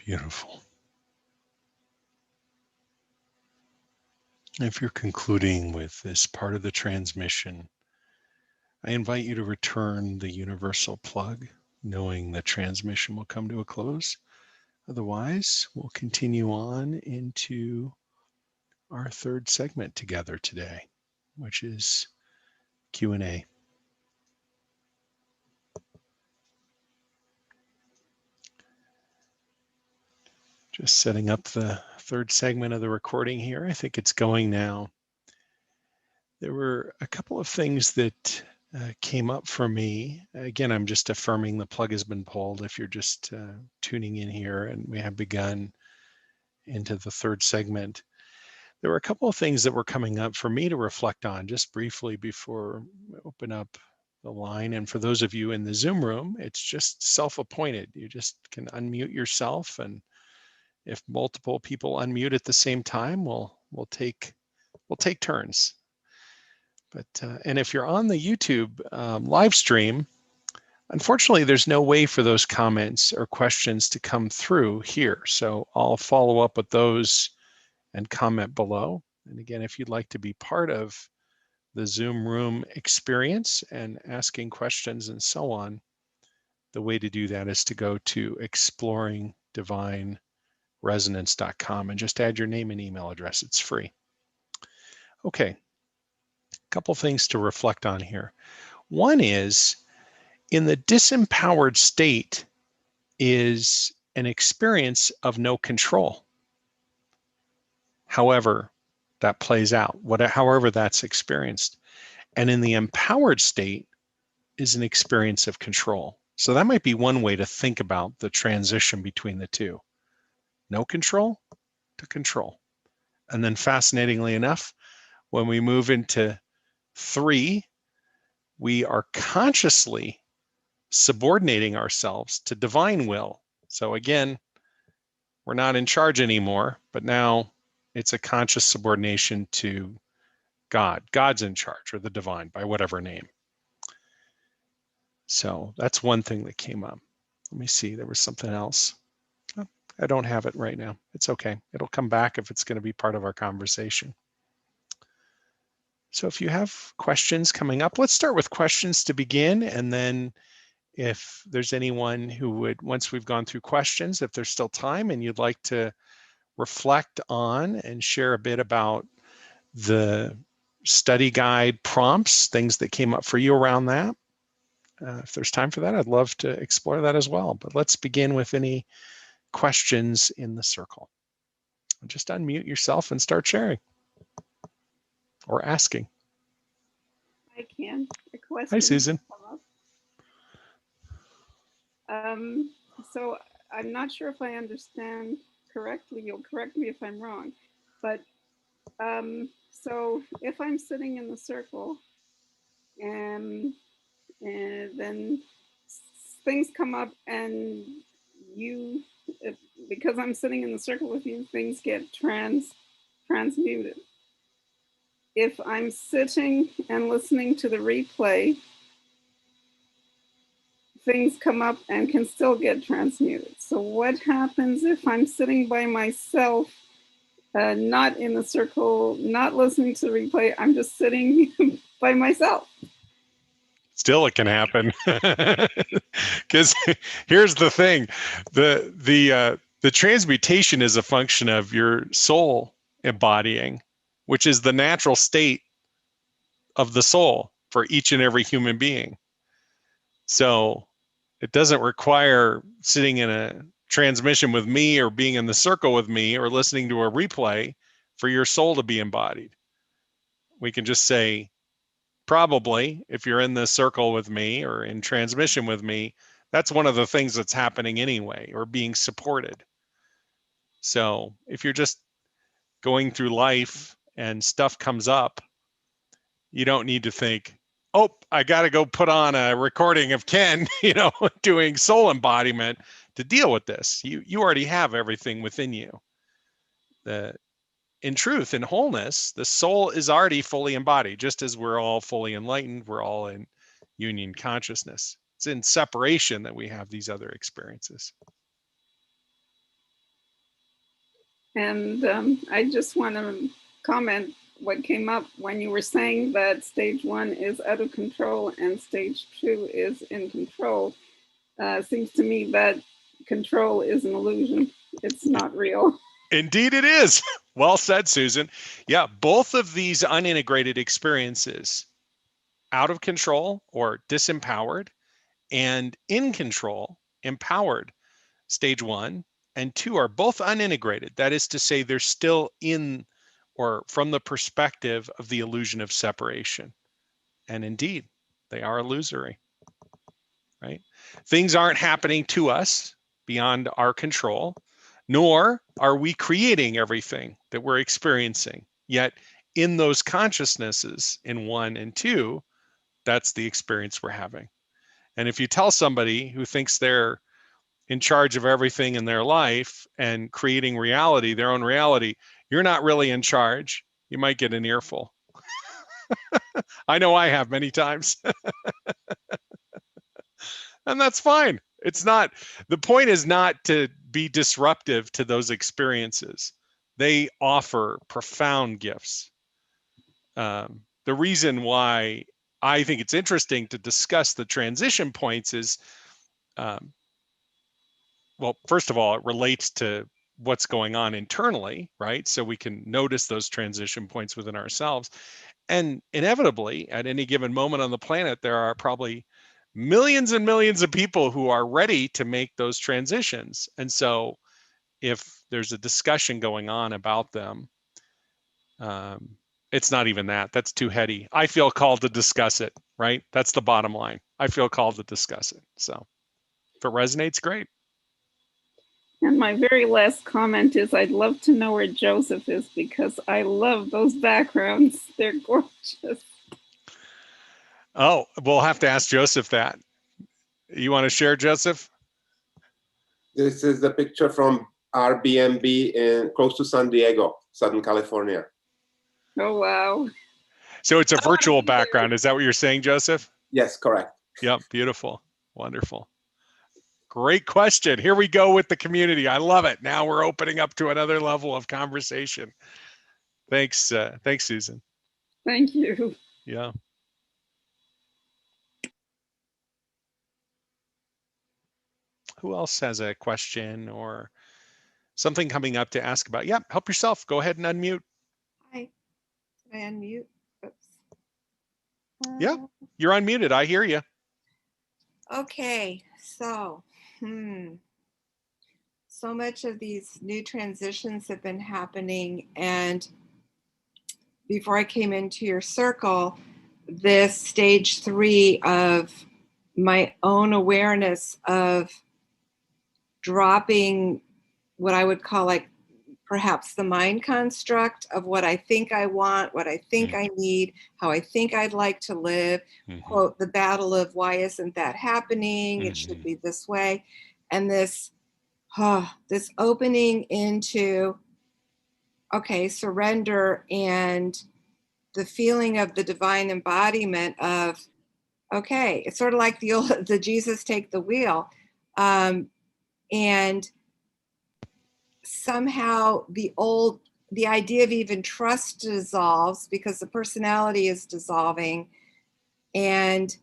Beautiful. If you're concluding with this part of the transmission, I invite you to return the universal plug, knowing the transmission will come to a close. Otherwise, we'll continue on into our third segment together today, which is Q&A. Just setting up the third segment of the recording here. I think it's going now. There were a couple of things that came up for me. Again, I'm just affirming the plug has been pulled if you're just tuning in here, and we have begun into the third segment. There were a couple of things that were coming up for me to reflect on just briefly before we open up the line. And for those of you in the Zoom room, it's just self-appointed. You just can unmute yourself, and if multiple people unmute at the same time, we'll take turns. But and if you're on the YouTube live stream, unfortunately, there's no way for those comments or questions to come through here. So I'll follow up with those and comment below. And again, if you'd like to be part of the Zoom room experience and asking questions and so on, the way to do that is to go to exploringdivineresonance.com and just add your name and email address. It's free. Okay, a couple things to reflect on here. One is, in the disempowered state is an experience of no control. However that plays out, however that's experienced. And in the empowered state is an experience of control. So that might be one way to think about the transition between the two. No control to control. And then fascinatingly enough, when we move into 3, we are consciously subordinating ourselves to divine will. So again, we're not in charge anymore, but now it's a conscious subordination to God. God's in charge, or the divine, by whatever name. So that's one thing that came up. Let me see, there was something else. Oh, I don't have it right now. It's okay. It'll come back if it's going to be part of our conversation. So if you have questions coming up, let's start with questions to begin, and then if there's anyone who would, once we've gone through questions, if there's still time and you'd like to reflect on and share a bit about the study guide prompts, things that came up for you around that, if there's time for that, I'd love to explore that as well. But let's begin with any questions in the circle. Just unmute yourself and start sharing or asking. I can. A question. Hi, Susan. So I'm not sure if I understand correctly. You'll correct me if I'm wrong. But so if I'm sitting in the circle and then things come up and because I'm sitting in the circle with you, things get transmuted. If I'm sitting and listening to the replay, things come up and can still get transmuted. So what happens if I'm sitting by myself, not in the circle, not listening to the replay, I'm just sitting by myself? Still it can happen. Because here's the thing, the transmutation is a function of your soul embodying, which is the natural state of the soul for each and every human being. So it doesn't require sitting in a transmission with me or being in the circle with me or listening to a replay for your soul to be embodied. We can just say, probably, if you're in the circle with me or in transmission with me, that's one of the things that's happening anyway, or being supported. So if you're just going through life and stuff comes up, you don't need to think, oh, I got to go put on a recording of Ken, doing soul embodiment to deal with this. You already have everything within you. In truth, in wholeness, the soul is already fully embodied, just as we're all fully enlightened, we're all in union consciousness. It's in separation that we have these other experiences. And I just want to comment what came up when you were saying that stage 1 is out of control and stage 2 is in control. Seems to me that control is an illusion. It's not real. Indeed it is. Well said, Susan. Yeah, both of these unintegrated experiences, out of control or disempowered, and in control, empowered, stage 1 and 2 are both unintegrated. That is to say, they're still in or from the perspective of the illusion of separation. And indeed, they are illusory, right? Things aren't happening to us beyond our control, nor are we creating everything that we're experiencing. Yet in those consciousnesses in 1 and 2, that's the experience we're having. And if you tell somebody who thinks they're in charge of everything in their life and creating reality, their own reality, you're not really in charge, you might get an earful. I know I have many times. And that's fine. It's not, the point is not to be disruptive to those experiences. They offer profound gifts. The reason why I think it's interesting to discuss the transition points is, well, first of all, it relates to what's going on internally, right? So we can notice those transition points within ourselves. And inevitably, at any given moment on the planet, there are probably millions and millions of people who are ready to make those transitions. And so if there's a discussion going on about them, it's not even that. That's too heady. I feel called to discuss it, right? That's the bottom line. I feel called to discuss it. So if it resonates, great. And my very last comment is I'd love to know where Joseph is because I love those backgrounds. They're gorgeous. Oh, we'll have to ask Joseph that. You want to share, Joseph? This is the picture from Airbnb in close to San Diego, Southern California. Oh, wow. So it's a virtual background. Is that what you're saying, Joseph? Yes, correct. Yep, beautiful. Wonderful. Great question. Here we go with the community. I love it. Now we're opening up to another level of conversation. Thanks, thanks, Susan. Thank you. Yeah. Who else has a question or something coming up to ask about? Yeah, help yourself. Go ahead and unmute. Hi. Did I unmute? Oops. Yeah, you're unmuted. I hear you. Okay, so so much of these new transitions have been happening, and before I came into your circle, this stage 3 of my own awareness of dropping what I would call like perhaps the mind construct of what I think I want, what I think I need, how I think I'd like to live, quote, the battle of why isn't that happening? It should be this way. And this opening into, okay, surrender and the feeling of the divine embodiment of, okay, it's sort of like the Jesus take the wheel. And somehow the idea of even trust dissolves because the personality is dissolving, and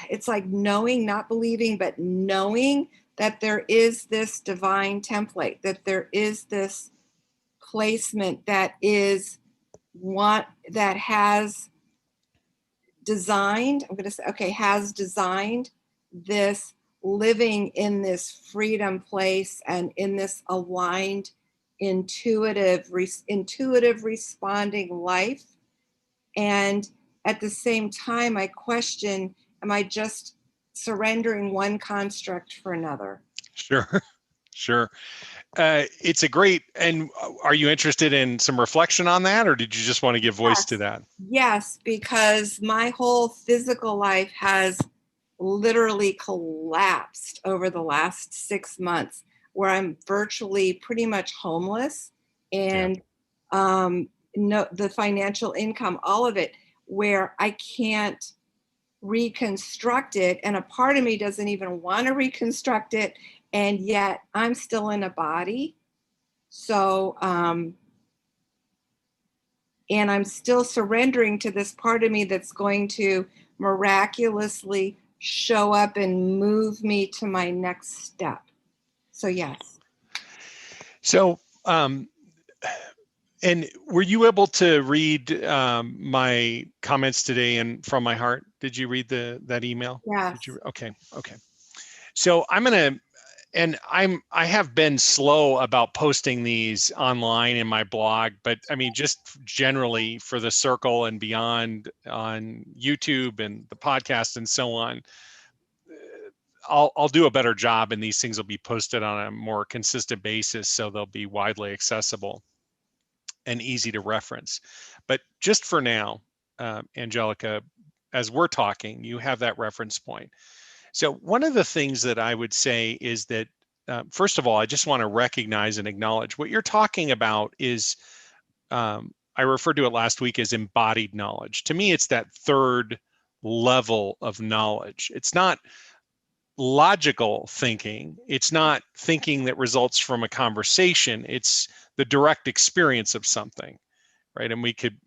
it's like knowing, not believing, but knowing that there is this divine template, that there is this placement that is that has designed, I'm going to say, okay, has designed this living in this freedom place and in this aligned, intuitive responding life. And at the same time, I question, am I just surrendering one construct for another? Sure, sure. It's a great, and are you interested in some reflection on that, or did you just want to give voice to that? Yes, because my whole physical life has literally collapsed over the last 6 months, where I'm virtually pretty much homeless, and no, the financial income, all of it, where I can't reconstruct it, and a part of me doesn't even want to reconstruct it, and yet I'm still in a body, So, and I'm still surrendering to this part of me that's going to miraculously show up and move me to my next step. So yes. So, and were you able to read my comments today and from my heart? Did you read that email? Yes. Did you? Okay. So I have been slow about posting these online in my blog, but I mean, just generally for the circle and beyond on YouTube and the podcast and so on, I'll do a better job, and these things will be posted on a more consistent basis, so they'll be widely accessible and easy to reference. But just for now, Angelica, as we're talking, you have that reference point. So one of the things that I would say is that, first of all, I just want to recognize and acknowledge what you're talking about is, I referred to it last week as embodied knowledge. To me, it's that third level of knowledge. It's not logical thinking. It's not thinking that results from a conversation. It's the direct experience of something, right? And we could,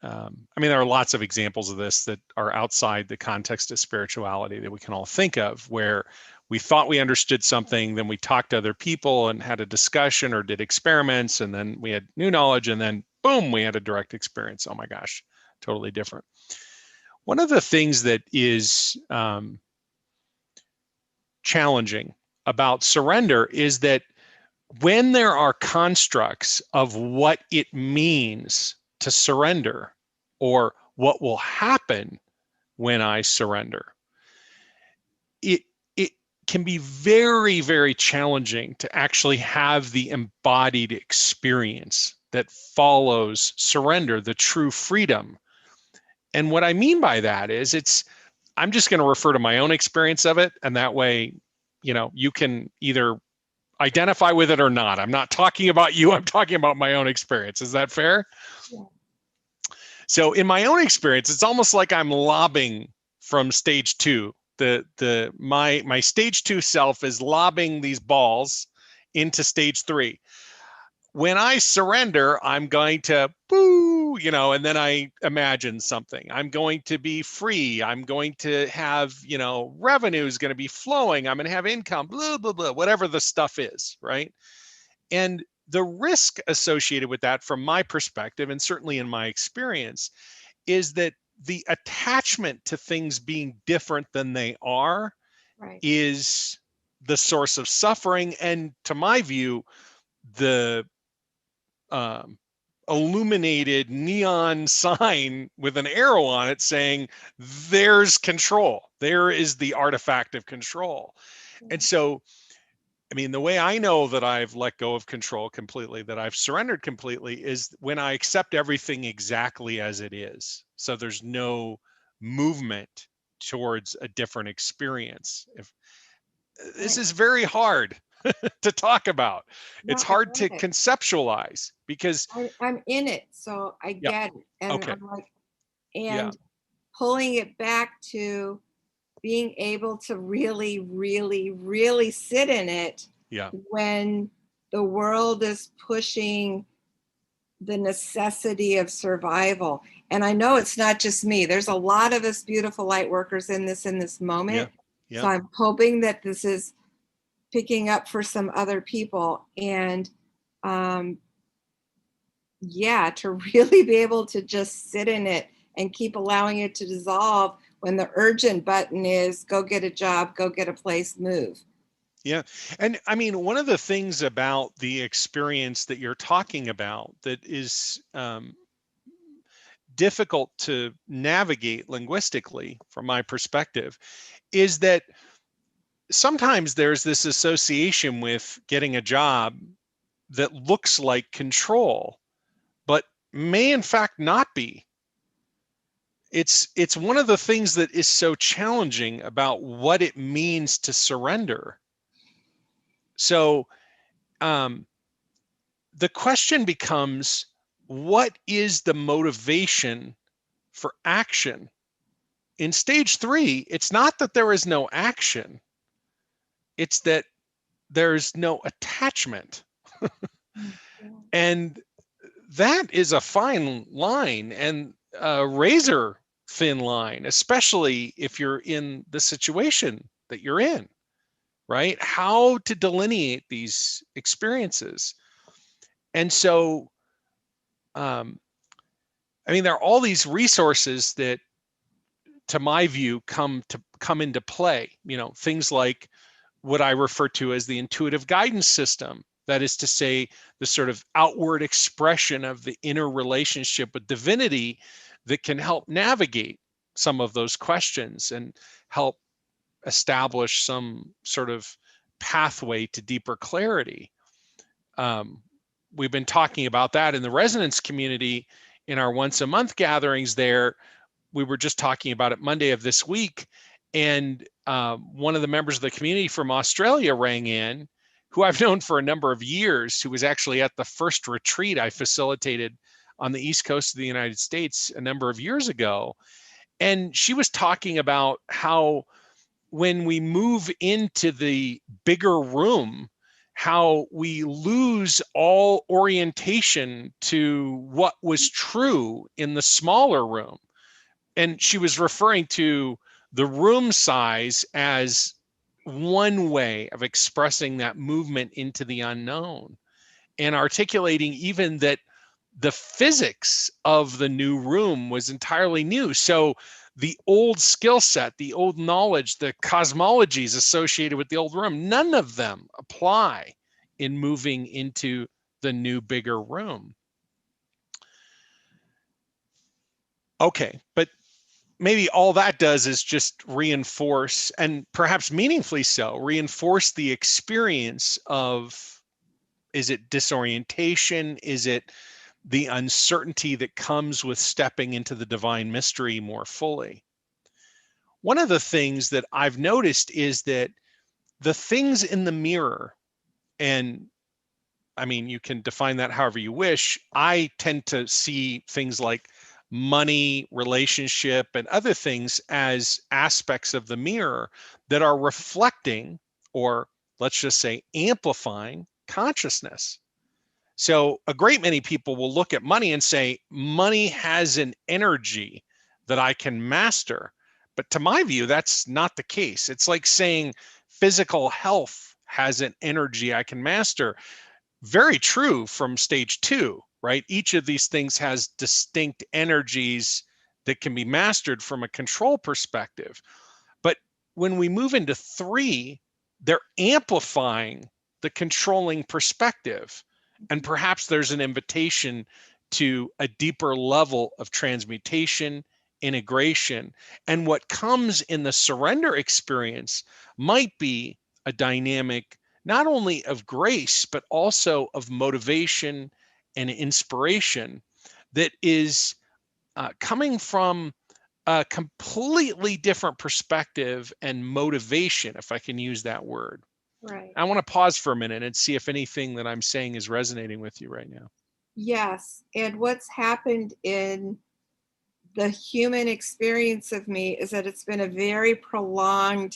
I mean, there are lots of examples of this that are outside the context of spirituality that we can all think of, where we thought we understood something, then we talked to other people and had a discussion or did experiments, and then we had new knowledge, and then boom, we had a direct experience. Oh my gosh, totally different. One of the things that is challenging about surrender is that when there are constructs of what it means to surrender or what will happen when I surrender, it can be very, very challenging to actually have the embodied experience that follows surrender, the true freedom. And what I mean by that is I'm just going to refer to my own experience of it, and that way, you can either identify with it or not. I'm not talking about you. I'm talking about my own experience. Is that fair? Yeah. So in my own experience, it's almost like I'm lobbing from stage 2. My stage 2 self is lobbing these balls into stage 3. When I surrender, I'm going to boo, and then I imagine something. I'm going to be free. I'm going to have, revenue is going to be flowing. I'm going to have income, blah, blah, blah, whatever the stuff is, right? And the risk associated with that, from my perspective, and certainly in my experience, is that the attachment to things being different than they are is the source of suffering. And to my view, the illuminated neon sign with an arrow on it saying there's control, there is the artifact of control. And so, I mean, the way I know that I've let go of control completely, that I've surrendered completely, is when I accept everything exactly as it is. So there's no movement towards a different experience. This is very hard to talk about. It's hard to conceptualize because I'm in it, so I get it. And okay. I'm like, and pulling it back to being able to really, really, really sit in it when the world is pushing the necessity of survival. And I know it's not just me. There's a lot of us beautiful light workers in this moment. So I'm hoping that this is picking up for some other people. And to really be able to just sit in it and keep allowing it to dissolve when the urgent button is go get a job, go get a place, move. Yeah. And I mean, one of the things about the experience that you're talking about that is difficult to navigate linguistically, from my perspective, is that sometimes there's this association with getting a job that looks like control, but may in fact not be. It's one of the things that is so challenging about what it means to surrender. So the question becomes, what is the motivation for action? In stage 3, it's not that there is no action. It's that there's no attachment. And that is a fine line and a razor thin line, especially if you're in the situation that you're in, right? How to delineate these experiences. And so, I mean, there are all these resources that, to my view, come into play, you know, things like what I refer to as the intuitive guidance system. That is to say, the sort of outward expression of the inner relationship with divinity that can help navigate some of those questions and help establish some sort of pathway to deeper clarity. We've been talking about that in the resonance community in our once a month gatherings there. We were just talking about it Monday of this week. And one of the members of the community from Australia rang in, who I've known for a number of years, who was actually at the first retreat I facilitated on the East Coast of the United States a number of years ago. And she was talking about how when we move into the bigger room, how we lose all orientation to what was true in the smaller room. And she was referring to the room size as one way of expressing that movement into the unknown, and articulating even that the physics of the new room was entirely new. So the old skill set, the old knowledge, the cosmologies associated with the old room, none of them apply in moving into the new, bigger room. Okay, but maybe all that does is just reinforce, and perhaps meaningfully so, reinforce the experience of, is it disorientation? Is it the uncertainty that comes with stepping into the divine mystery more fully? One of the things that I've noticed is that the things in the mirror, and I mean, you can define that however you wish. I tend to see things like money, relationship, and other things as aspects of the mirror that are reflecting, or let's just say amplifying, consciousness. So a great many people will look at money and say, money has an energy that I can master. But to my view, that's not the case. It's like saying physical health has an energy I can master. Very true from stage 2, right? Each of these things has distinct energies that can be mastered from a control perspective. But when we move into 3, they're amplifying the controlling perspective. And perhaps there's an invitation to a deeper level of transmutation, integration. And what comes in the surrender experience might be a dynamic not only of grace, but also of motivation and inspiration that is coming from a completely different perspective and motivation, if I can use that word. Right. I want to pause for a minute and see if anything that I'm saying is resonating with you right now. Yes. And what's happened in the human experience of me is that it's been a very prolonged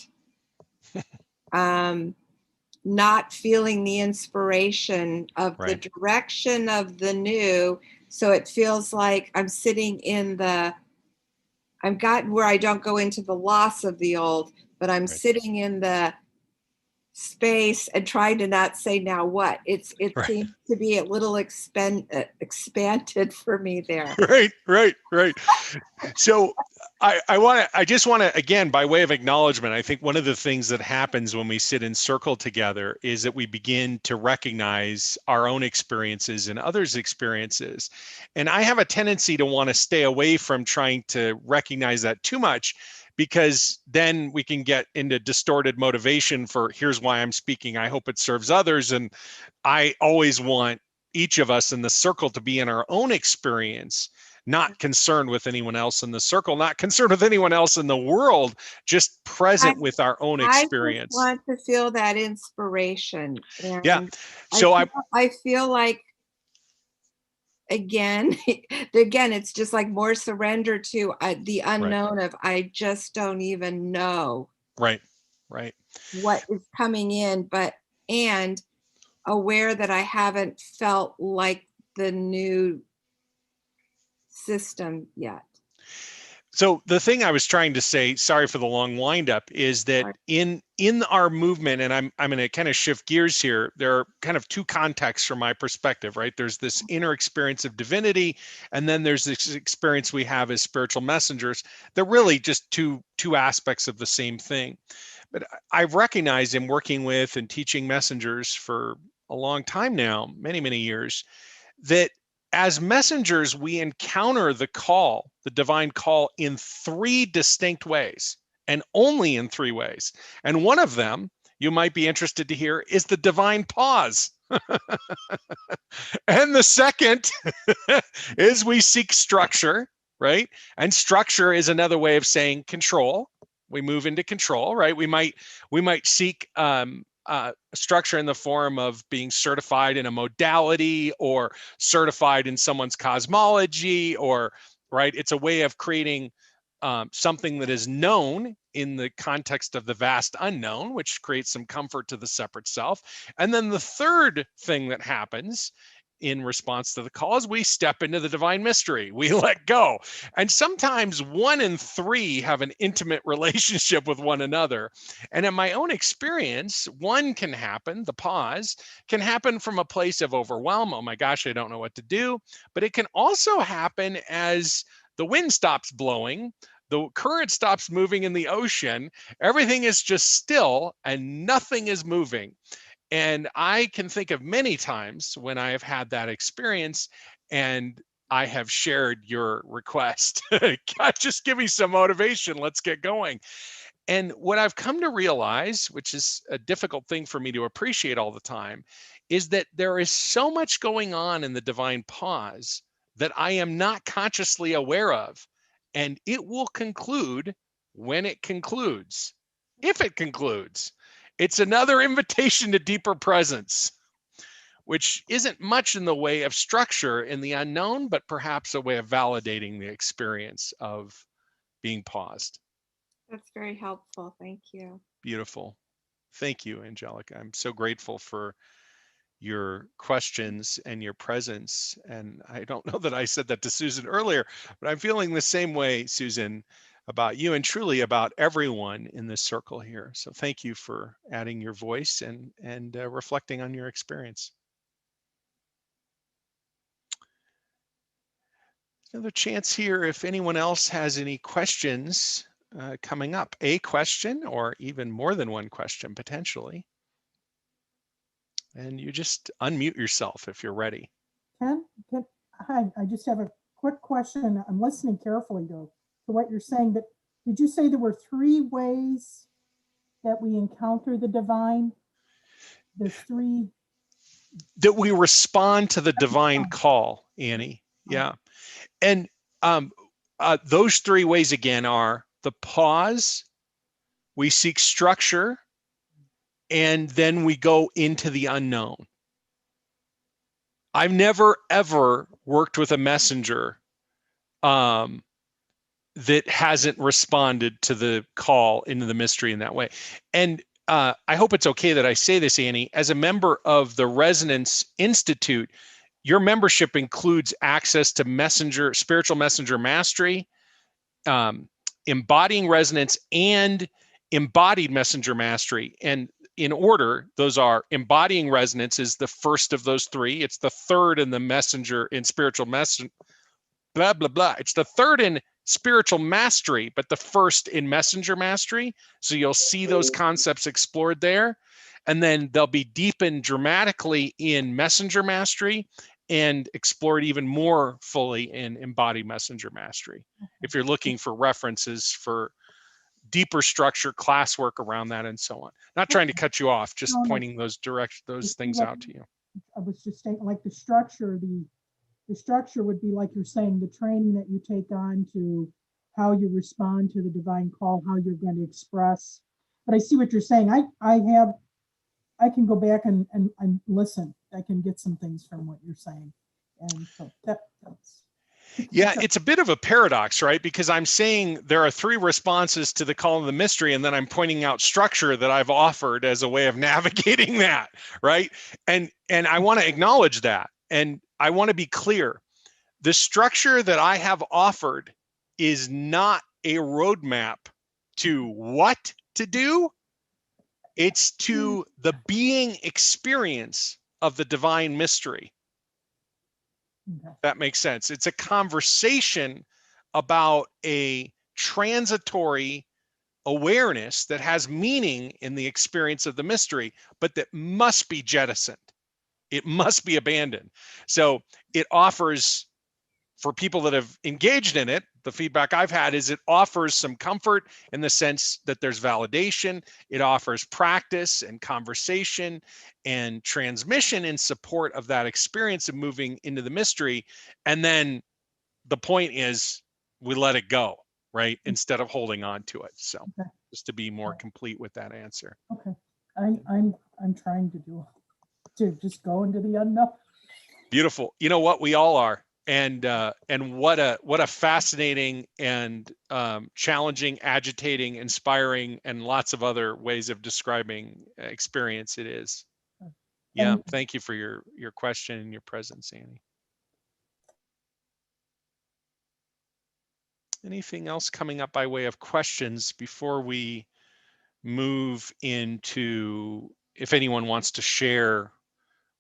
not feeling the inspiration of Right. the direction of the new. So it feels like I'm sitting in I've gotten where I don't go into the loss of the old, but I'm sitting in the space and trying to not say now what. It Right. seems to be a little expanded for me there. Right. So I just want to, again, by way of acknowledgement, I think one of the things that happens when we sit in circle together is that we begin to recognize our own experiences and others' experiences. And I have a tendency to want to stay away from trying to recognize that too much, because then we can get into distorted motivation for, here's why I'm speaking, I hope it serves others. And I always want each of us in the circle to be in our own experience, not concerned with anyone else in the circle, not concerned with anyone else in the world, just present with our own experience. I just want to feel that inspiration. And yeah. So I feel like, again, it's just like more surrender to the unknown of, I just don't even know. Right. What is coming in, and aware that I haven't felt like the new system yet. So the thing I was trying to say, sorry for the long windup, is that in our movement, and I'm going to kind of shift gears here, there are kind of two contexts from my perspective, right? There's this inner experience of divinity, and then there's this experience we have as spiritual messengers. They're really just two aspects of the same thing. But I've recognized in working with and teaching messengers for a long time now, many, many years, that as messengers, we encounter the call, the divine call, in three distinct ways, and only in three ways. And one of them, you might be interested to hear, is the divine pause. And the second is we seek structure, right? And structure is another way of saying control. We move into control, right? We might seek structure in the form of being certified in a modality or certified in someone's cosmology, or right. It's a way of creating something that is known in the context of the vast unknown, which creates some comfort to the separate self. And then the third thing that happens in response to the call is we step into the divine mystery. We let go. And sometimes one and three have an intimate relationship with one another. And in my own experience, one can happen, the pause can happen from a place of overwhelm. Oh my gosh, I don't know what to do. But it can also happen as the wind stops blowing, the current stops moving in the ocean, everything is just still and nothing is moving. And I can think of many times when I have had that experience and I have shared your request. God, just give me some motivation. Let's get going. And what I've come to realize, which is a difficult thing for me to appreciate all the time, is that there is so much going on in the divine pause that I am not consciously aware of. And it will conclude when it concludes, if it concludes. It's another invitation to deeper presence, which isn't much in the way of structure in the unknown, but perhaps a way of validating the experience of being paused. That's very helpful. Thank you. Beautiful. Thank you, Angelica. I'm so grateful for your questions and your presence. And I don't know that I said that to Susan earlier, but I'm feeling the same way, Susan, about you and truly about everyone in this circle here. So thank you for adding your voice and reflecting on your experience. Another chance here if anyone else has any questions coming up, a question or even more than one question potentially. And you just unmute yourself if you're ready. Hi, I just have a quick question. I'm listening carefully to what you're saying, but did you say there were three ways that we encounter the divine? There's three. That we respond to the divine call, Annie. Yeah. And those three ways again are the pause, we seek structure, and then we go into the unknown. I've never, ever worked with a messenger that hasn't responded to the call into the mystery in that way. And I hope it's okay that I say this, Annie, as a member of the Resonance Institute, your membership includes access to spiritual messenger mastery, embodying resonance, and embodied messenger mastery. And in order, those are embodying resonance is the first of those three. It's the third in the messenger in spiritual messenger, blah, blah, blah. It's the third in spiritual mastery, but the first in messenger mastery. So you'll see those concepts explored there. And then they'll be deepened dramatically in messenger mastery and explored even more fully in embodied messenger mastery. If you're looking for references for deeper structure, classwork around that, and so on. Not trying to cut you off, just pointing those things out to you. I was just saying, like the structure would be like you're saying, the training that you take on to how you respond to the divine call, how you're going to express. But I see what you're saying. I can go back and listen. I can get some things from what you're saying. And so that's. Yeah, it's a bit of a paradox, right? Because I'm saying there are 3 responses to the call of the mystery, and then I'm pointing out structure that I've offered as a way of navigating that, right? And I want to acknowledge that, and I want to be clear. The structure that I have offered is not a roadmap to what to do. It's to the being experience of the divine mystery. Okay. That makes sense. It's a conversation about a transitory awareness that has meaning in the experience of the mystery, but that must be jettisoned. It must be abandoned. So it offers, for people that have engaged in it, the feedback I've had is it offers some comfort in the sense that there's validation. It offers practice and conversation and transmission in support of that experience of moving into the mystery. And then the point is we let it go, right? Instead of holding on to it. So Okay. just to be more complete with that answer. Okay. I'm trying to just go into the unknown. Beautiful. You know what? We all are. And what a fascinating and challenging, agitating, inspiring, and lots of other ways of describing experience it is. Yeah, thank you for your question and your presence, Annie. Anything else coming up by way of questions before we move into, if anyone wants to share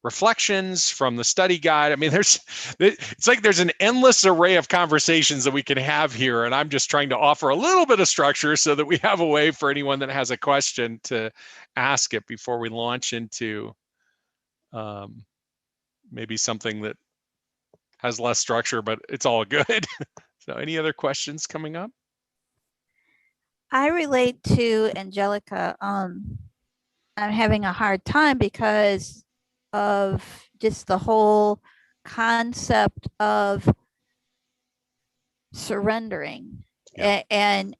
reflections from the study guide? I mean, it's like there's an endless array of conversations that we can have here, and I'm just trying to offer a little bit of structure so that we have a way for anyone that has a question to ask it before we launch into maybe something that has less structure, but it's all good. So any other questions coming up? I relate to Angelica. I'm having a hard time because of just the whole concept of surrendering. Yeah. And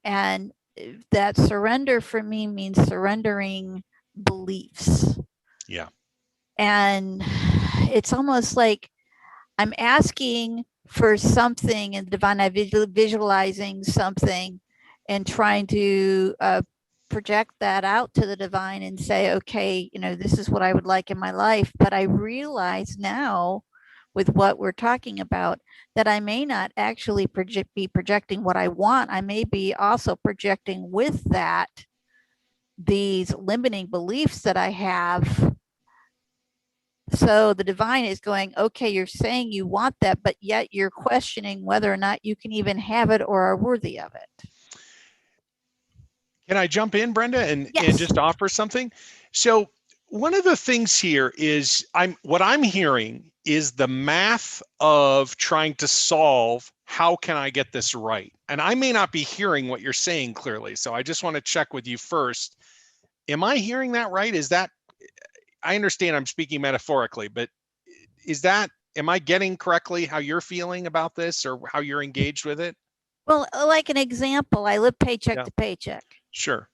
that surrender for me means surrendering beliefs. Yeah. And it's almost like I'm asking for something in the divine, I'm visualizing something and trying to project that out to the divine and say, okay, this is what I would like in my life. But I realize now, with what we're talking about, that I may not actually be projecting what I want. I may be also projecting with that these limiting beliefs that I have. So the divine is going, okay, you're saying you want that, but yet you're questioning whether or not you can even have it or are worthy of it. Can I jump in, Brenda, and Yes. just offer something? So one of the things here is what I'm hearing is the math of trying to solve how can I get this right? And I may not be hearing what you're saying clearly. So I just want to check with you first. Am I hearing that right? Is that, I understand I'm speaking metaphorically, but am I getting correctly how you're feeling about this or how you're engaged with it? Well, like an example, I live paycheck to paycheck. Sure.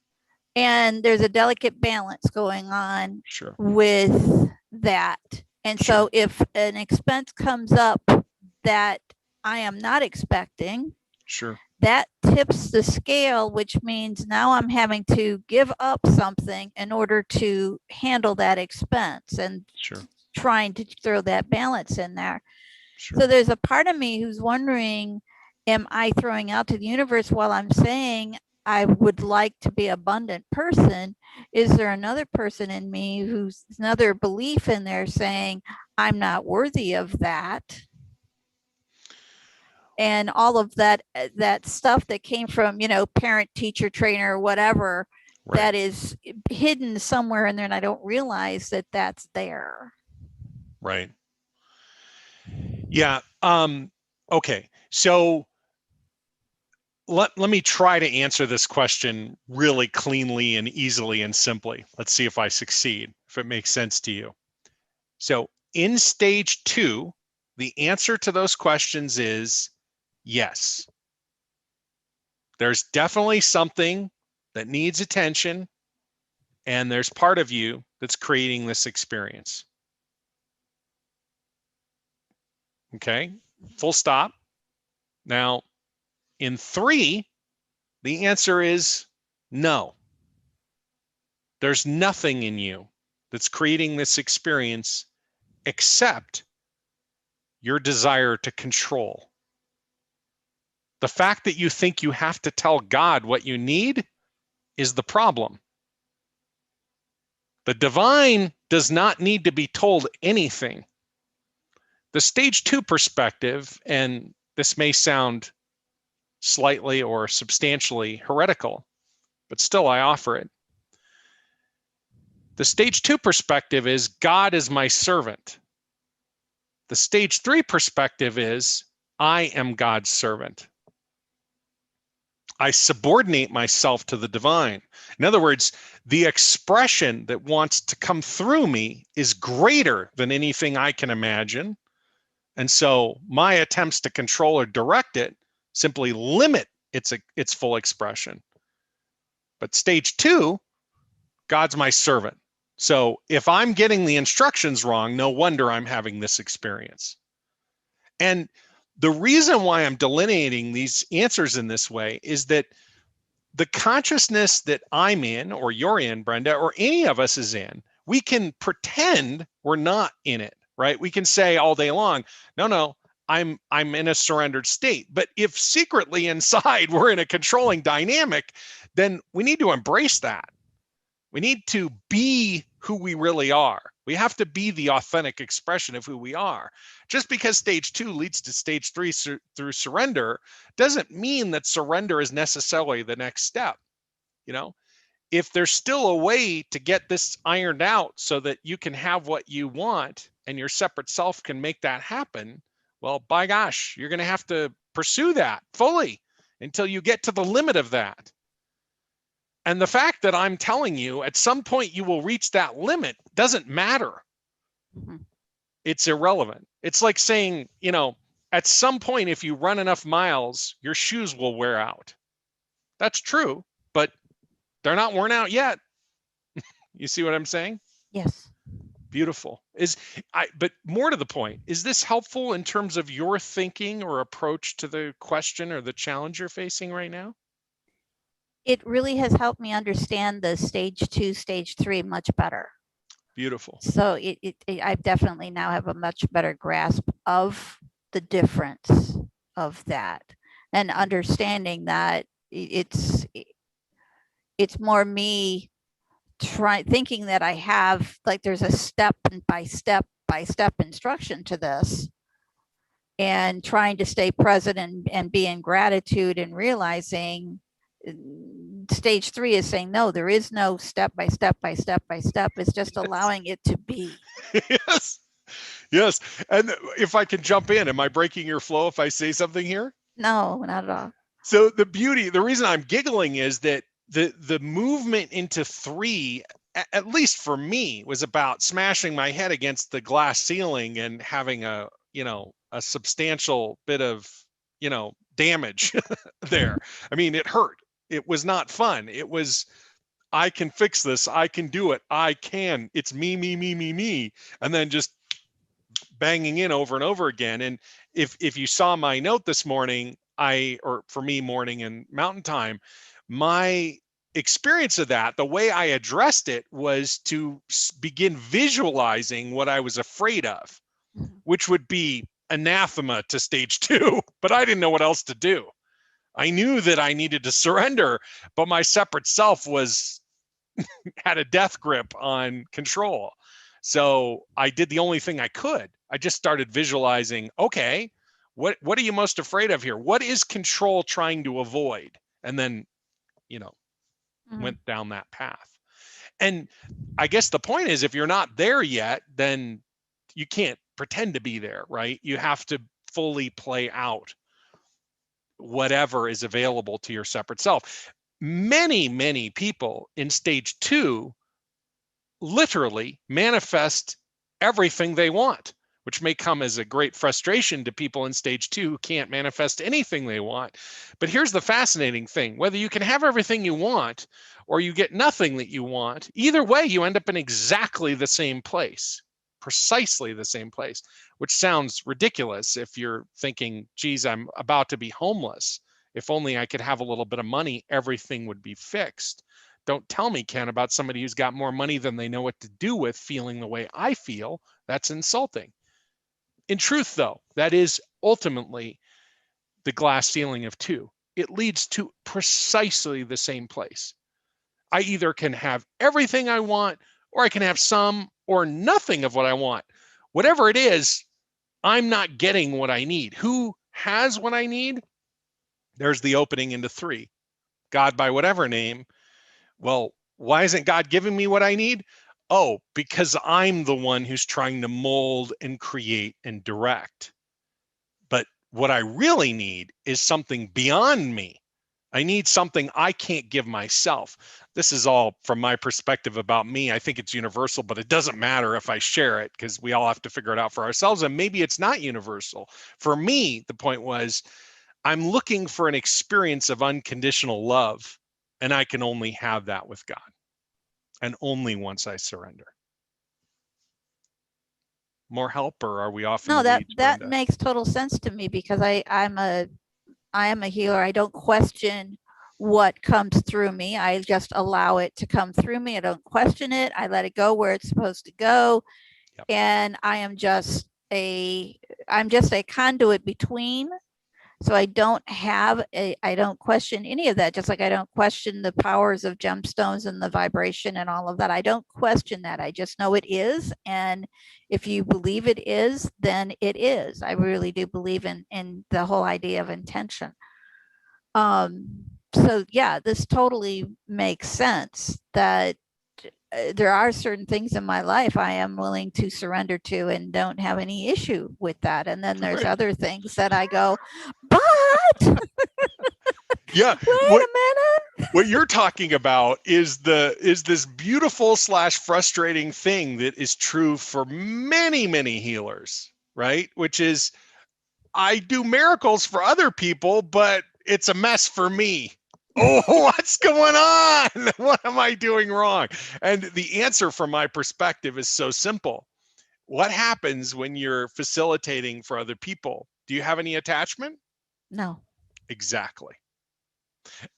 And there's a delicate balance going on Sure. with that. And so if an expense comes up that I am not expecting, sure, that tips the scale, which means now I'm having to give up something in order to handle that expense, and trying to throw that balance in there. So there's a part of me who's wondering, am I throwing out to the universe while I'm saying I would like to be an abundant person? Is there another person in me who's another belief in there saying I'm not worthy of that? And all of that stuff that came from, parent, teacher, trainer, whatever, that is hidden somewhere in there, and I don't realize that that's there. Right. Yeah. Okay. So let me try to answer this question really cleanly and easily and simply. Let's see if I succeed, if it makes sense to you. So in stage 2, the answer to those questions is yes. There's definitely something that needs attention, and there's part of you that's creating this experience. Okay, full stop. Now, in 3, the answer is no. There's nothing in you that's creating this experience except your desire to control. The fact that you think you have to tell God what you need is the problem. The divine does not need to be told anything. The stage 2 perspective, and this may sound slightly or substantially heretical, but still I offer it. The stage 2 perspective is God is my servant. The stage 3 perspective is I am God's servant. I subordinate myself to the divine. In other words, the expression that wants to come through me is greater than anything I can imagine. And so my attempts to control or direct it simply limit its full expression. But stage 2, God's my servant. So if I'm getting the instructions wrong, no wonder I'm having this experience. And the reason why I'm delineating these answers in this way is that the consciousness that I'm in, or you're in, Brenda, or any of us is in, we can pretend we're not in it, right? We can say all day long, no, I'm in a surrendered state. But if secretly inside we're in a controlling dynamic, then we need to embrace that. We need to be who we really are. We have to be the authentic expression of who we are. Just because stage 2 leads to stage 3 through surrender doesn't mean that surrender is necessarily the next step. You know, if there's still a way to get this ironed out so that you can have what you want and your separate self can make that happen, well, by gosh, you're going to have to pursue that fully until you get to the limit of that. And the fact that I'm telling you at some point you will reach that limit doesn't matter. Mm-hmm. It's irrelevant. It's like saying, you know, at some point, if you run enough miles, your shoes will wear out. That's true, but they're not worn out yet. You see what I'm saying? Yes. Beautiful. But more to the point, is this helpful in terms of your thinking or approach to the question or the challenge you're facing right now? It really has helped me understand the stage 2, stage 3 much better. Beautiful. So I definitely now have a much better grasp of the difference of that, and understanding that it's more me thinking that I have, like, there's a step by step instruction to this, and trying to stay present and be in gratitude, and realizing stage 3 is saying, no, there is no step by step. It's just allowing it to be. Yes. And if I can jump in, am I breaking your flow if I say something here? No, not at all. So the reason I'm giggling is that the movement into 3, at least for me, was about smashing my head against the glass ceiling and having a substantial bit of, damage there. I mean, it hurt. It was not fun. It was, I can fix this. I can do it. I can. It's me. And then just banging in over and over again. And if you saw my note this morning, or for me, morning and mountain time, my experience of that, the way I addressed it was to begin visualizing what I was afraid of, which would be anathema to stage 2, but I didn't know what else to do. I knew that I needed to surrender, but my separate self had a death grip on control. So I did the only thing I could. I just started visualizing, okay, what are you most afraid of here? What is control trying to avoid? And then, went down that path. And I guess the point is, if you're not there yet, then you can't pretend to be there, right? You have to fully play out whatever is available to your separate self. Many people in stage 2 literally manifest everything they want, which may come as a great frustration to people in stage 2 who can't manifest anything they want. But here's the fascinating thing: whether you can have everything you want or you get nothing that you want, either way, you end up in exactly the same place. precisely the same place, which sounds ridiculous if you're thinking, geez, I'm about to be homeless. If only I could have a little bit of money, everything would be fixed. Don't tell me, Ken, about somebody who's got more money than they know what to do with feeling the way I feel. That's insulting. In truth, though, that is ultimately the glass ceiling of two. It leads to precisely the same place. I either can have everything I want, or I can have some or nothing of what I want. Whatever it is, I'm not getting what I need. Who has what I need? There's the opening into three. God by whatever name. Well, why isn't God giving me what I need? Oh, because I'm the one who's trying to mold and create and direct. But what I really need is something beyond me. I need something I can't give myself. This is all from my perspective about me. I think it's universal, but it doesn't matter if I share it because we all have to figure it out for ourselves. And maybe it's not universal. For me, the point was I'm looking for an experience of unconditional love, and I can only have that with God, and only once I surrender. More help, or are we off in No, the weeds, that Brenda? makes total sense to me, because I am a healer. I don't question what comes through me. I just allow it to come through me. I don't question it. I let it go where it's supposed to go. Yep. And I'm just a conduit between. So I don't question any of that, just like I don't question the powers of gemstones and the vibration and all of that. I don't question that. I just know it is. And if you believe it is, then it is. I really do believe in the whole idea of intention. So yeah, this totally makes sense that there are certain things in my life I am willing to surrender to and don't have any issue with that. And then there's other things that I go, but yeah, wait a minute. What you're talking about is this beautiful / frustrating thing that is true for many, many healers, right? Which is, I do miracles for other people, but it's a mess for me. Oh, what's going on? What am I doing wrong? And the answer from my perspective is so simple. What happens when you're facilitating for other people? Do you have any attachment? No. Exactly.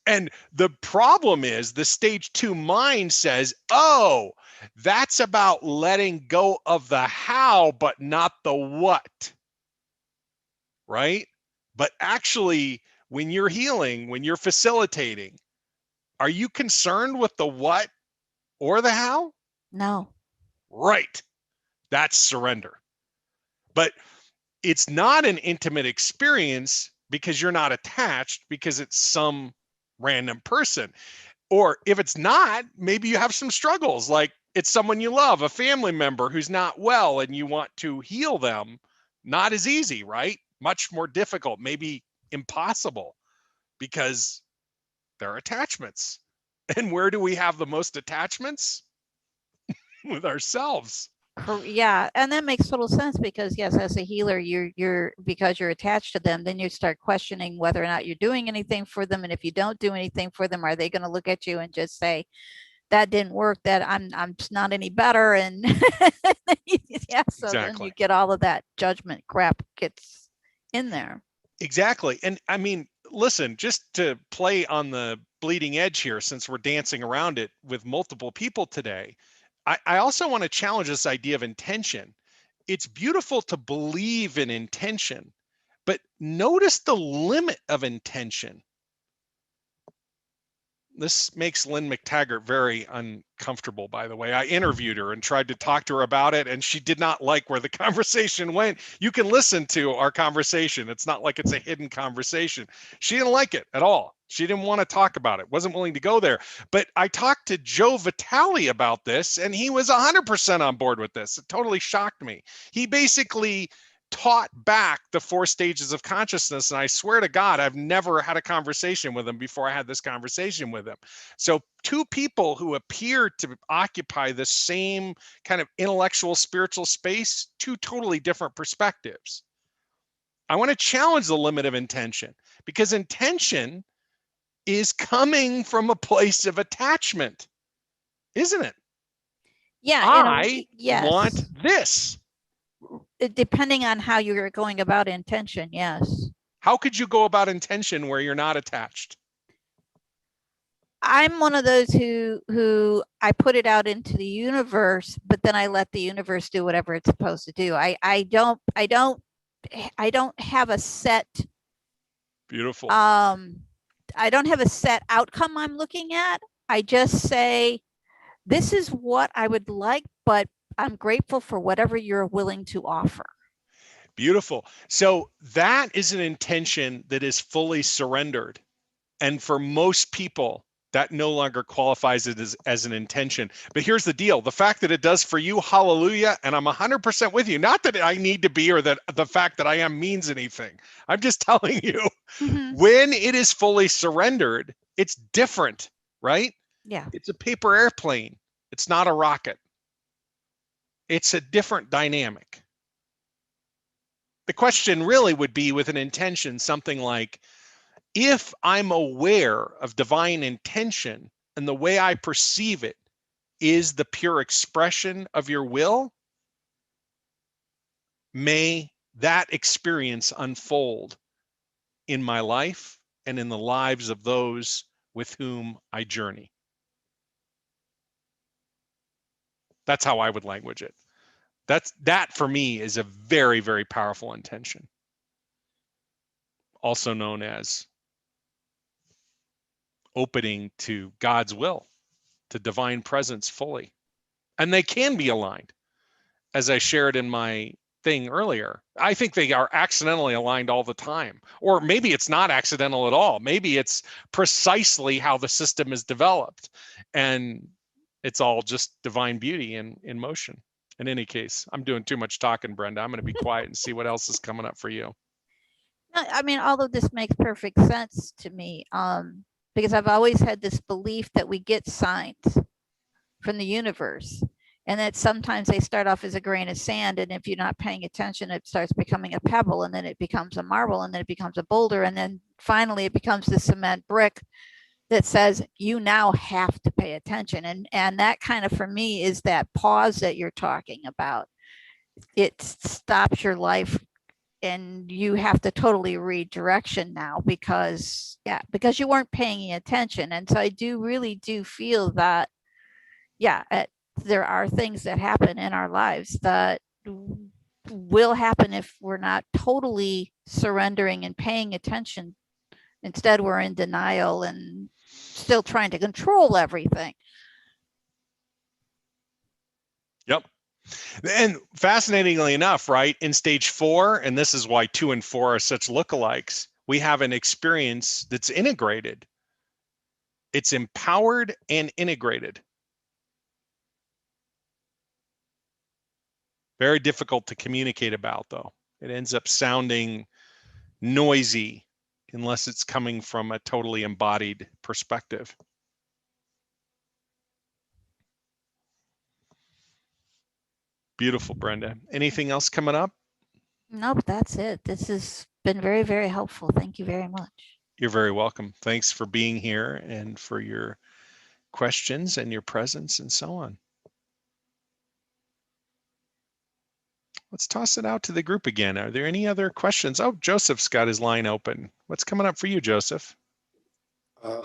And the problem is the stage 2 mind says, oh, that's about letting go of the how, but not the what. Right? But actually, when you're healing, when you're facilitating, are you concerned with the what or the how? No. Right. That's surrender. But it's not an intimate experience because you're not attached, because it's some random person. Or if it's not, maybe you have some struggles, like it's someone you love, a family member who's not well, and you want to heal them. Not as easy, right? Much more difficult, maybe impossible, because they're attachments. And where do we have the most attachments? With ourselves. Yeah, and that makes total sense, because yes, as a healer, you're because you're attached to them, then you start questioning whether or not you're doing anything for them. And if you don't do anything for them, are they going to look at you and just say, that didn't work, that I'm not any better? And yeah, so exactly. Then you get all of that judgment crap gets in there. Exactly. And I mean, listen, just to play on the bleeding edge here, since we're dancing around it with multiple people today, I also want to challenge this idea of intention. It's beautiful to believe in intention, but notice the limit of intention. This makes Lynn McTaggart very uncomfortable, by the way. I interviewed her and tried to talk to her about it, and she did not like where the conversation went. You can listen to our conversation. It's not like it's a hidden conversation. She didn't like it at all. She didn't want to talk about it, wasn't willing to go there. But I talked to Joe Vitale about this, and he was 100% on board with this. It totally shocked me. He basically taught back the 4 stages of consciousness. And I swear to God, I've never had a conversation with him before I had this conversation with him. So 2 people who appear to occupy the same kind of intellectual, spiritual space, 2 totally different perspectives. I want to challenge the limit of intention, because intention is coming from a place of attachment, isn't it? Yeah, I yes. want this. Depending on how you're going about intention, yes. How could you go about intention where you're not attached? I'm one of those who I put it out into the universe, but then I let the universe do whatever it's supposed to do. I don't have a set Beautiful. I don't have a set outcome I'm looking at. I just say, this is what I would like, but I'm grateful for whatever you're willing to offer. Beautiful. So that is an intention that is fully surrendered. And for most people, that no longer qualifies it as an intention. But here's the deal. The fact that it does for you, hallelujah, and I'm 100% with you. Not that I need to be, or that the fact that I am means anything. I'm just telling you, when it is fully surrendered, it's different, right? Yeah. It's a paper airplane. It's not a rocket. It's a different dynamic. The question really would be, with an intention, something like, if I'm aware of divine intention and the way I perceive it is the pure expression of your will, may that experience unfold in my life and in the lives of those with whom I journey. That's how I would language it. That for me is a very, very powerful intention, also known as opening to God's will, to divine presence fully. And they can be aligned, as I shared in my thing earlier. I think they are accidentally aligned all the time. Or maybe it's not accidental at all. Maybe it's precisely how the system is developed. And it's all just divine beauty in motion. In any case, I'm doing too much talking, Brenda. I'm going to be quiet and see what else is coming up for you. I mean, although this makes perfect sense to me, because I've always had this belief that we get signs from the universe, and that sometimes they start off as a grain of sand, and if you're not paying attention, it starts becoming a pebble, and then it becomes a marble, and then it becomes a boulder, and then finally it becomes the cement brick that says you now have to pay attention. And that kind of, for me, is that pause that you're talking about. It stops your life and you have to totally redirection now because you weren't paying attention. And so I really do feel that there are things that happen in our lives that will happen if we're not totally surrendering and paying attention. Instead, we're in denial and still trying to control everything. Yep. And fascinatingly enough, right, in stage 4, and this is why 2 and 4 are such lookalikes, we have an experience that's integrated. It's empowered and integrated. Very difficult to communicate about, though. It ends up sounding noisy unless it's coming from a totally embodied perspective. Beautiful, Brenda. Anything else coming up? Nope, that's it. This has been very, very helpful. Thank you very much. You're very welcome. Thanks for being here and for your questions and your presence and so on. Let's toss it out to the group again. Are there any other questions? Oh, Joseph's got his line open. What's coming up for you, Joseph? I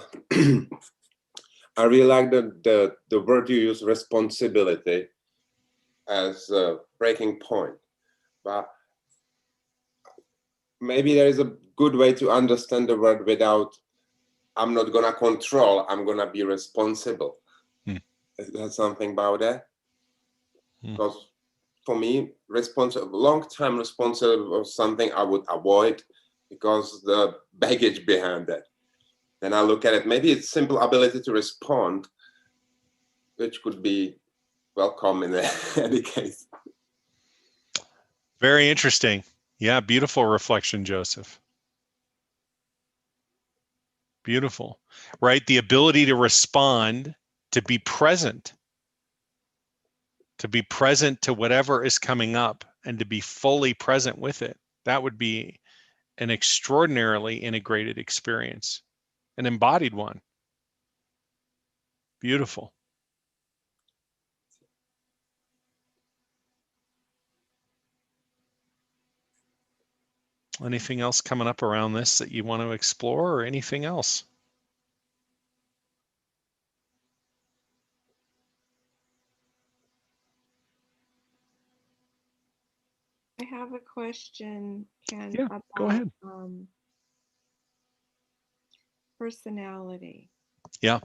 really like the word you use, responsibility, as a breaking point. But maybe there is a good way to understand the word without, I'm not gonna control, I'm gonna be responsible. Is there something about that? Because for me, long time responsible was something I would avoid because the baggage behind that. Then I look at it, maybe it's simple ability to respond, which could be welcome in any case. Very interesting. Yeah, beautiful reflection, Joseph. Beautiful, right? The ability to respond, to be present to whatever is coming up and to be fully present with it. That would be an extraordinarily integrated experience, an embodied one. Beautiful. Anything else coming up around this that you want to explore, or anything else? I have a question, Ken, Yeah, about go ahead. personality. Yeah.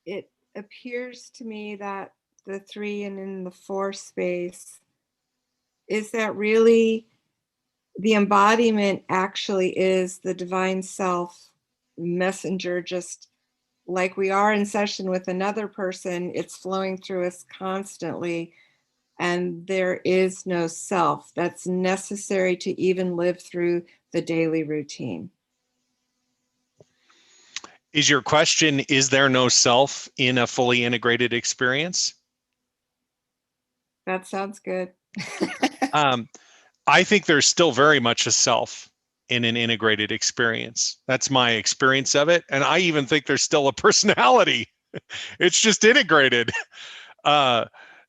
It appears to me that the 3 and in the 4 space, is that really the embodiment actually is the divine self messenger, just like we are in session with another person, it's flowing through us constantly. And there is no self that's necessary to even live through the daily routine. Is your question, is there no self in a fully integrated experience? That sounds good. I think there's still very much a self in an integrated experience. That's my experience of it. And I even think there's still a personality. It's just integrated.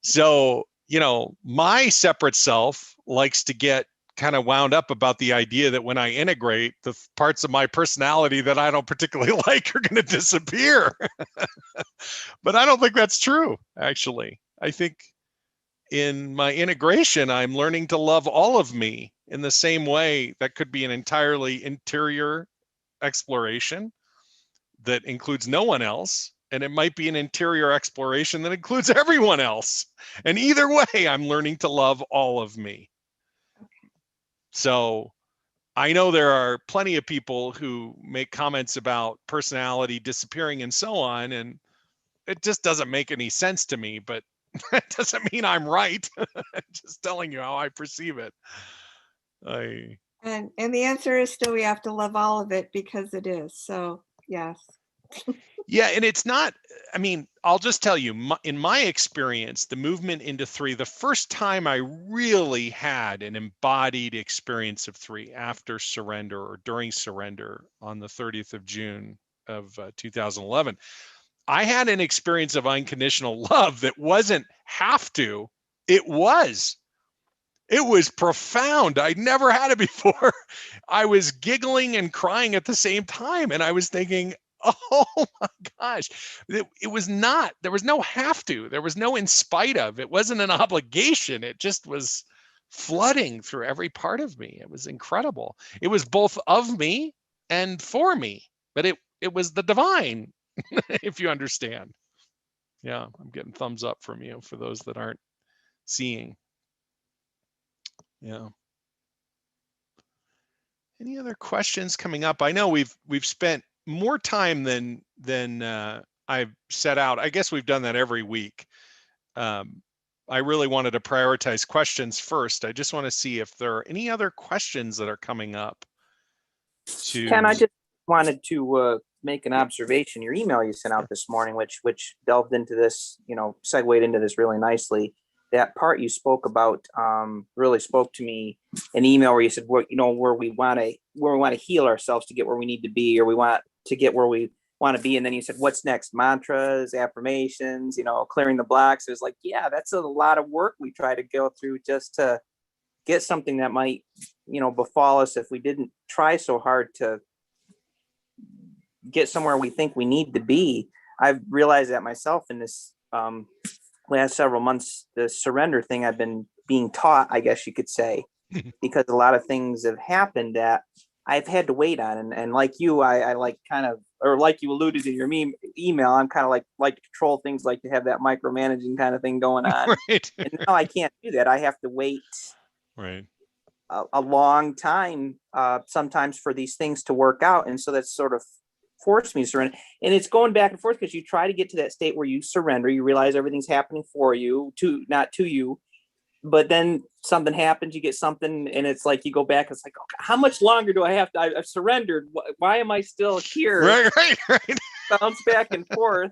So, my separate self likes to get kind of wound up about the idea that when I integrate, the parts of my personality that I don't particularly like are going to disappear. But I don't think that's true, actually. I think in my integration, I'm learning to love all of me in the same way. That could be an entirely interior exploration that includes no one else. And it might be an interior exploration that includes everyone else. And either way, I'm learning to love all of me. Okay. So I know there are plenty of people who make comments about personality disappearing and so on. And it just doesn't make any sense to me, but that doesn't mean I'm right. I'm just telling you how I perceive it. And the answer is still we have to love all of it because it is. So yes. Yeah, and it's not, I mean, I'll just tell you, in my experience, the movement into 3, the first time I really had an embodied experience of 3 after surrender or during surrender on the 30th of June of 2011, I had an experience of unconditional love that wasn't have to, it was. It was profound. I'd never had it before. I was giggling and crying at the same time. And I was thinking, oh my gosh, it was not, there was no have to, there was no in spite of, it wasn't an obligation. It just was flooding through every part of me. It was incredible. It was both of me and for me, but it was the divine, if you understand. Yeah, I'm getting thumbs up from you for those that aren't seeing. Yeah. Any other questions coming up? I know we've spent more time than I've set out. I guess we've done that every week. I really wanted to prioritize questions first. I just want to see if there are any other questions that are coming up. Ken, I just wanted to make an observation. Your email you sent out this morning, which delved into this, segued into this really nicely. That part you spoke about really spoke to me. An email where you said, where we want to heal ourselves to get where we need to be, or we want to get where we want to be. And then you said, what's next? Mantras, affirmations, clearing the blocks. It was like, yeah, that's a lot of work we try to go through just to get something that might, befall us if we didn't try so hard to get somewhere we think we need to be. I've realized that myself in this last several months. The surrender thing I've been being taught, I guess you could say, because a lot of things have happened that I've had to wait on. And like you, I like kind of, or like you alluded in your email, I'm kind of like to control things, like to have that micromanaging kind of thing going on. Right. And now I can't do that. I have to wait a long time sometimes for these things to work out. And so that's sort of forced me to surrender. And it's going back and forth because you try to get to that state where you surrender, you realize everything's happening for you, not to you. But then something happens, you get something, and it's like you go back. It's like, okay, how much longer do I have to? I've surrendered. Why am I still here? Right. Bounce back and forth.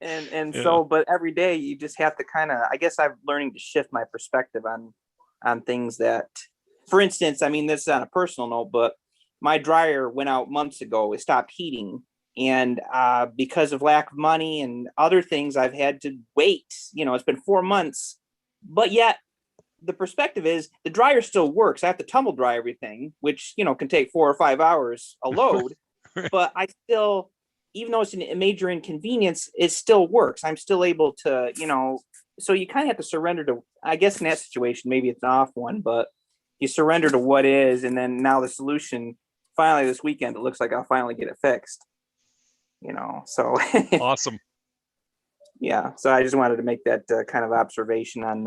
And so, but every day you just have to kind of, I guess I'm learning to shift my perspective on things that, for instance, I mean, this is on a personal note, but my dryer went out months ago. It stopped heating. And because of lack of money and other things, I've had to wait. It's been 4 months. But yet the perspective is the dryer still works. I have to tumble dry everything, which, you know, can take 4 or 5 hours a load, but I still, even though it's a major inconvenience, it still works. I'm still able to, you know, so you kind of have to surrender to, I guess in that situation, maybe it's an off one, but you surrender to what is, and then now the solution, finally this weekend, it looks like I'll finally get it fixed, you know, so. Awesome. Yeah, so I just wanted to make that kind of observation on.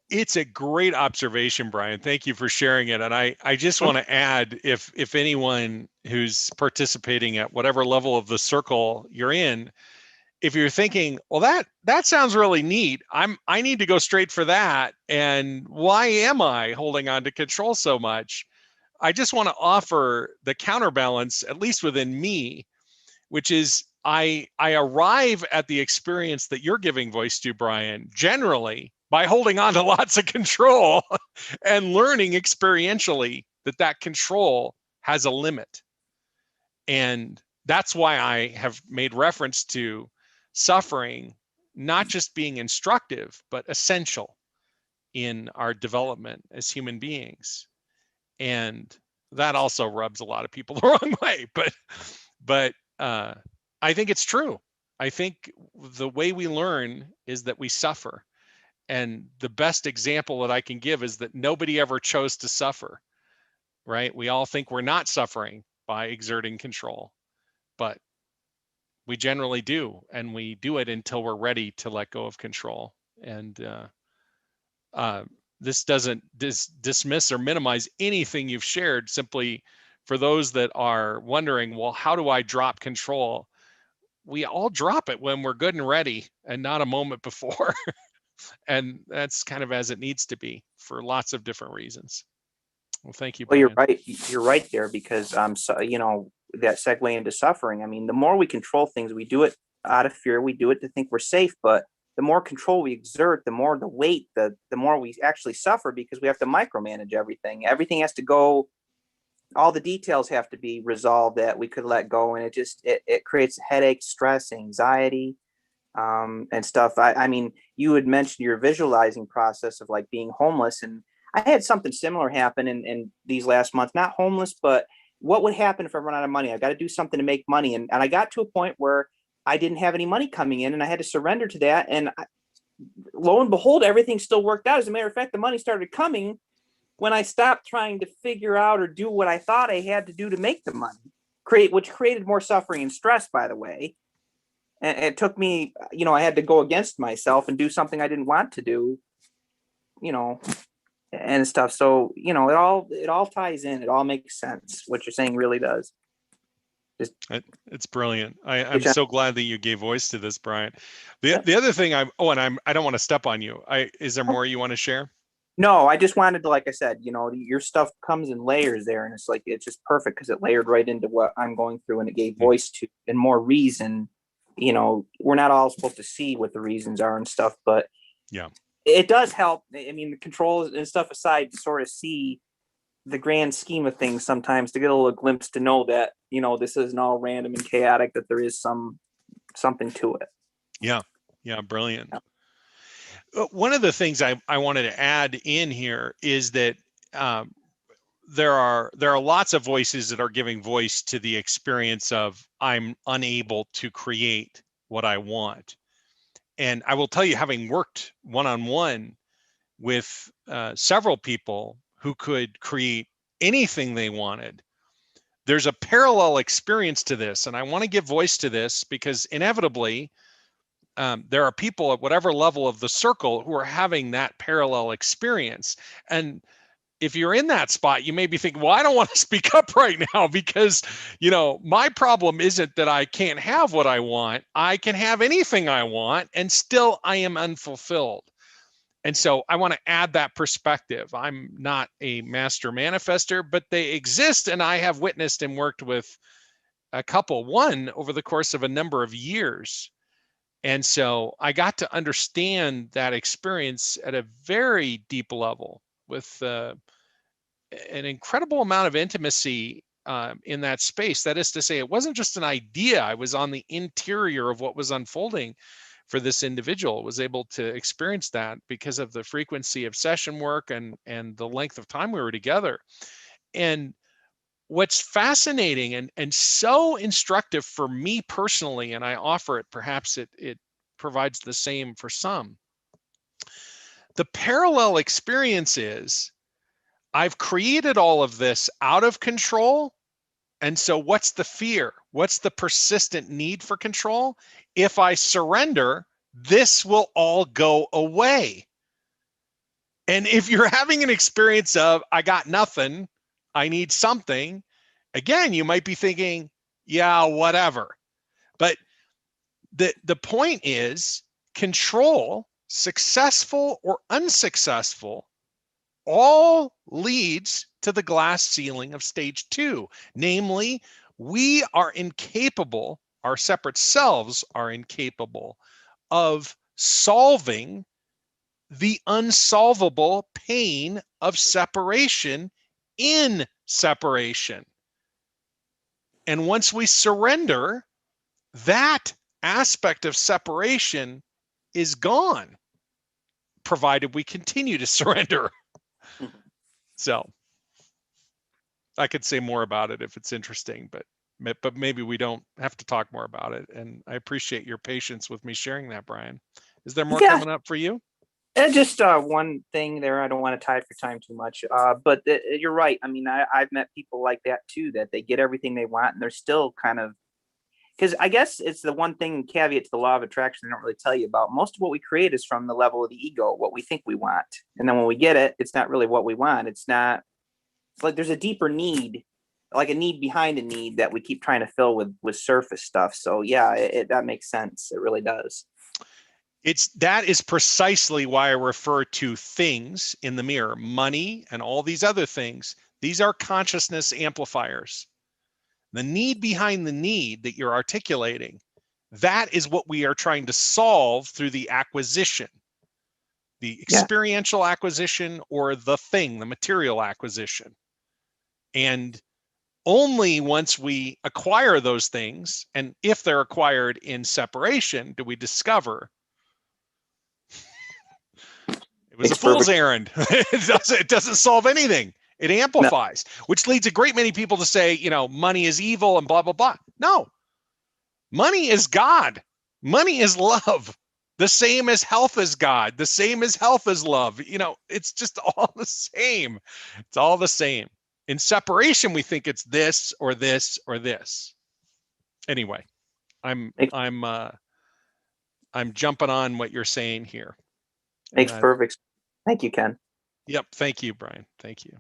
It's a great observation, Brian. Thank you for sharing it. And I just want to add, if anyone who's participating at whatever level of the circle you're in, if you're thinking, well, that sounds really neat, I need to go straight for that, and why am I holding on to control so much? I just want to offer the counterbalance, at least within me, which is I arrive at the experience that you're giving voice to, Brian, generally by holding on to lots of control and learning experientially that control has a limit. And that's why I have made reference to suffering not just being instructive, but essential in our development as human beings. And that also rubs a lot of people the wrong way, but I think it's true. I think the way we learn is that we suffer. And the best example that I can give is that nobody ever chose to suffer, right? We all think we're not suffering by exerting control, but we generally do. And we do it until we're ready to let go of control. And this doesn't dismiss or minimize anything you've shared. Simply for those that are wondering, well, how do I drop control? We all drop it when we're good and ready and not a moment before. And that's kind of as it needs to be for lots of different reasons. Well, thank you, Brian. Well, you're right there, because so, you know, that segue into suffering. I mean, the more we control things, we do it out of fear, we do it to think we're safe, but the more control we exert, the more the weight, the more we actually suffer, because we have to micromanage everything. Everything has to go, all the details have to be resolved that we could let go, and it creates headache, stress, anxiety, and stuff. I mean, you had mentioned your visualizing process of like being homeless, and I had something similar happen in these last months. Not homeless, but what would happen if I run out of money? I got to do something to make money, and I got to a point where I didn't have any money coming in, and I had to surrender to that. And lo and behold, everything still worked out. As a matter of fact, the money started coming when I stopped trying to figure out or do what I thought I had to do to make the money, which created more suffering and stress, by the way. And it took me, you know, I had to go against myself and do something I didn't want to do, you know, and stuff. So, you know, it all ties in. It all makes sense. What you're saying really does. It's brilliant. I'm so glad that you gave voice to this, Brian. The other thing I don't want to step on you. Is there more you want to share? No, I just wanted to, like I said, you know, your stuff comes in layers there, and it's like, it's just perfect because it layered right into what I'm going through, and it gave voice to and more reason. You know, we're not all supposed to see what the reasons are and stuff, but yeah, it does help. I mean, the control and stuff aside, to sort of see the grand scheme of things sometimes, to get a little glimpse, to know that, you know, this isn't all random and chaotic, that there is something to it. Yeah. Brilliant. Yeah. One of the things I wanted to add in here is that there are lots of voices that are giving voice to the experience of I'm unable to create what I want. And I will tell you, having worked one-on-one with several people who could create anything they wanted, there's a parallel experience to this. And I want to give voice to this because inevitably, there are people at whatever level of the circle who are having that parallel experience. And if you're in that spot, you may be thinking, well, I don't want to speak up right now because, you know, my problem isn't that I can't have what I want. I can have anything I want and still I am unfulfilled. And so I want to add that perspective. I'm not a master manifester, but they exist. And I have witnessed and worked with a couple, one over the course of a number of years. And so I got to understand that experience at a very deep level with an incredible amount of intimacy in that space. That is to say, it wasn't just an idea. I was on the interior of what was unfolding, for this individual, was able to experience that because of the frequency of session work and the length of time we were together. And what's fascinating and so instructive for me personally, and I offer it, perhaps it provides the same for some. The parallel experience is, I've created all of this out of control. And so what's the fear? What's the persistent need for control? If I surrender, this will all go away. And if you're having an experience of, I got nothing, I need something, again, you might be thinking, yeah, whatever. But the point is, control, successful or unsuccessful, all leads to the glass ceiling of stage 2. Namely, we are incapable, our separate selves are incapable of solving the unsolvable pain of separation in separation. And once we surrender, that aspect of separation is gone, provided we continue to surrender. So I could say more about it if it's interesting, but maybe we don't have to talk more about it. And I appreciate your patience with me sharing that, Brian. Is there more coming up for you? Just one thing there. I don't want to tie it for time too much, but you're right. I mean, I've met people like that too, that they get everything they want and they're still kind of, because I guess it's the one thing caveat to the law of attraction they don't really tell you about. Most of what we create is from the level of the ego, what we think we want. And then when we get it, it's not really what we want. It's like there's a deeper need, like a need behind a need that we keep trying to fill with surface stuff. So yeah, that makes sense. It really does. That is precisely why I refer to things in the mirror, money and all these other things. These are consciousness amplifiers. The need behind the need that you're articulating, that is what we are trying to solve through the acquisition, the experiential acquisition, or the thing, the material acquisition. And only once we acquire those things, and if they're acquired in separation, do we discover it was a fool's errand. It doesn't solve anything. It amplifies, which leads a great many people to say, money is evil and blah, blah, blah. No, money is God. Money is love. The same as health is God. The same as health is love. It's just all the same. It's all the same. In separation, we think it's this or this or this. Anyway, I'm jumping on what you're saying here. Makes perfect. Thank you, Ken. Yep. Thank you, Brian. Thank you.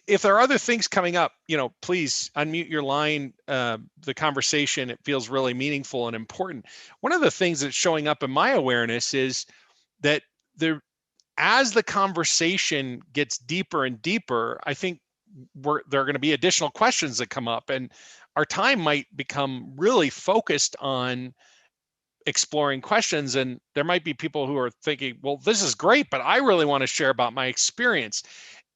If there are other things coming up, please unmute your line. The conversation, it feels really meaningful and important. One of the things that's showing up in my awareness is that as the conversation gets deeper and deeper, I think there are going to be additional questions that come up, and our time might become really focused on exploring questions. And there might be people who are thinking, well, this is great, but I really want to share about my experience.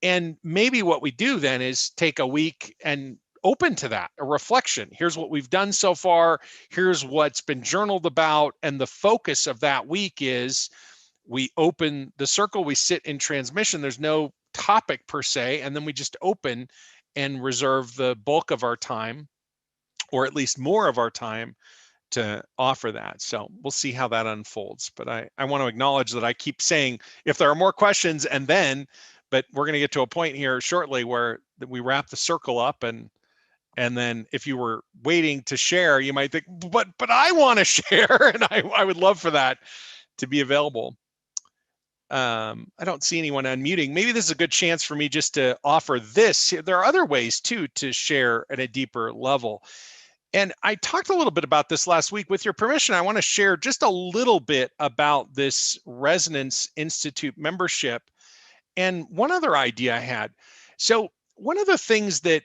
And maybe what we do then is take a week and open to that, a reflection. Here's what we've done so far. Here's what's been journaled about. And the focus of that week is we open the circle, we sit in transmission. There's no topic per se. And then we just open and reserve the bulk of our time, or at least more of our time, to offer that. So we'll see how that unfolds. But I want to acknowledge that I keep saying, if there are more questions, but we're going to get to a point here shortly where we wrap the circle up, and then if you were waiting to share, you might think, but I want to share, and I would love for that to be available. I don't see anyone unmuting. Maybe this is a good chance for me just to offer this. There are other ways too to share at a deeper level. And I talked a little bit about this last week. With your permission, I want to share just a little bit about this Resonance Institute membership and one other idea I had. So one of the things that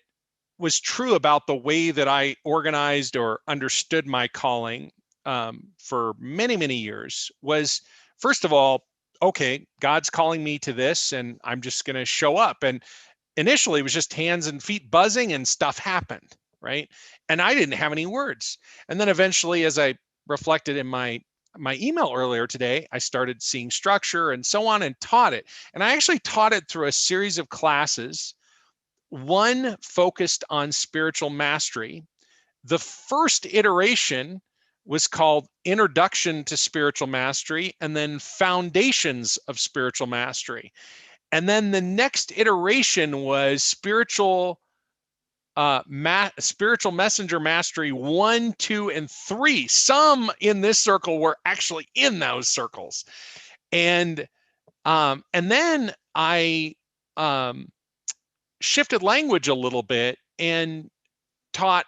was true about the way that I organized or understood my calling for many, many years was, first of all, okay, God's calling me to this and I'm just going to show up. And initially it was just hands and feet buzzing and stuff happened. right? And I didn't have any words. And then eventually, as I reflected in my email earlier today, I started seeing structure and so on and taught it. And I actually taught it through a series of classes, one focused on spiritual mastery. The first iteration was called Introduction to Spiritual Mastery, and then Foundations of Spiritual Mastery. And then the next iteration was Spiritual Messenger Mastery 1, 2, and 3. Some in this circle were actually in those circles. And then I shifted language a little bit and taught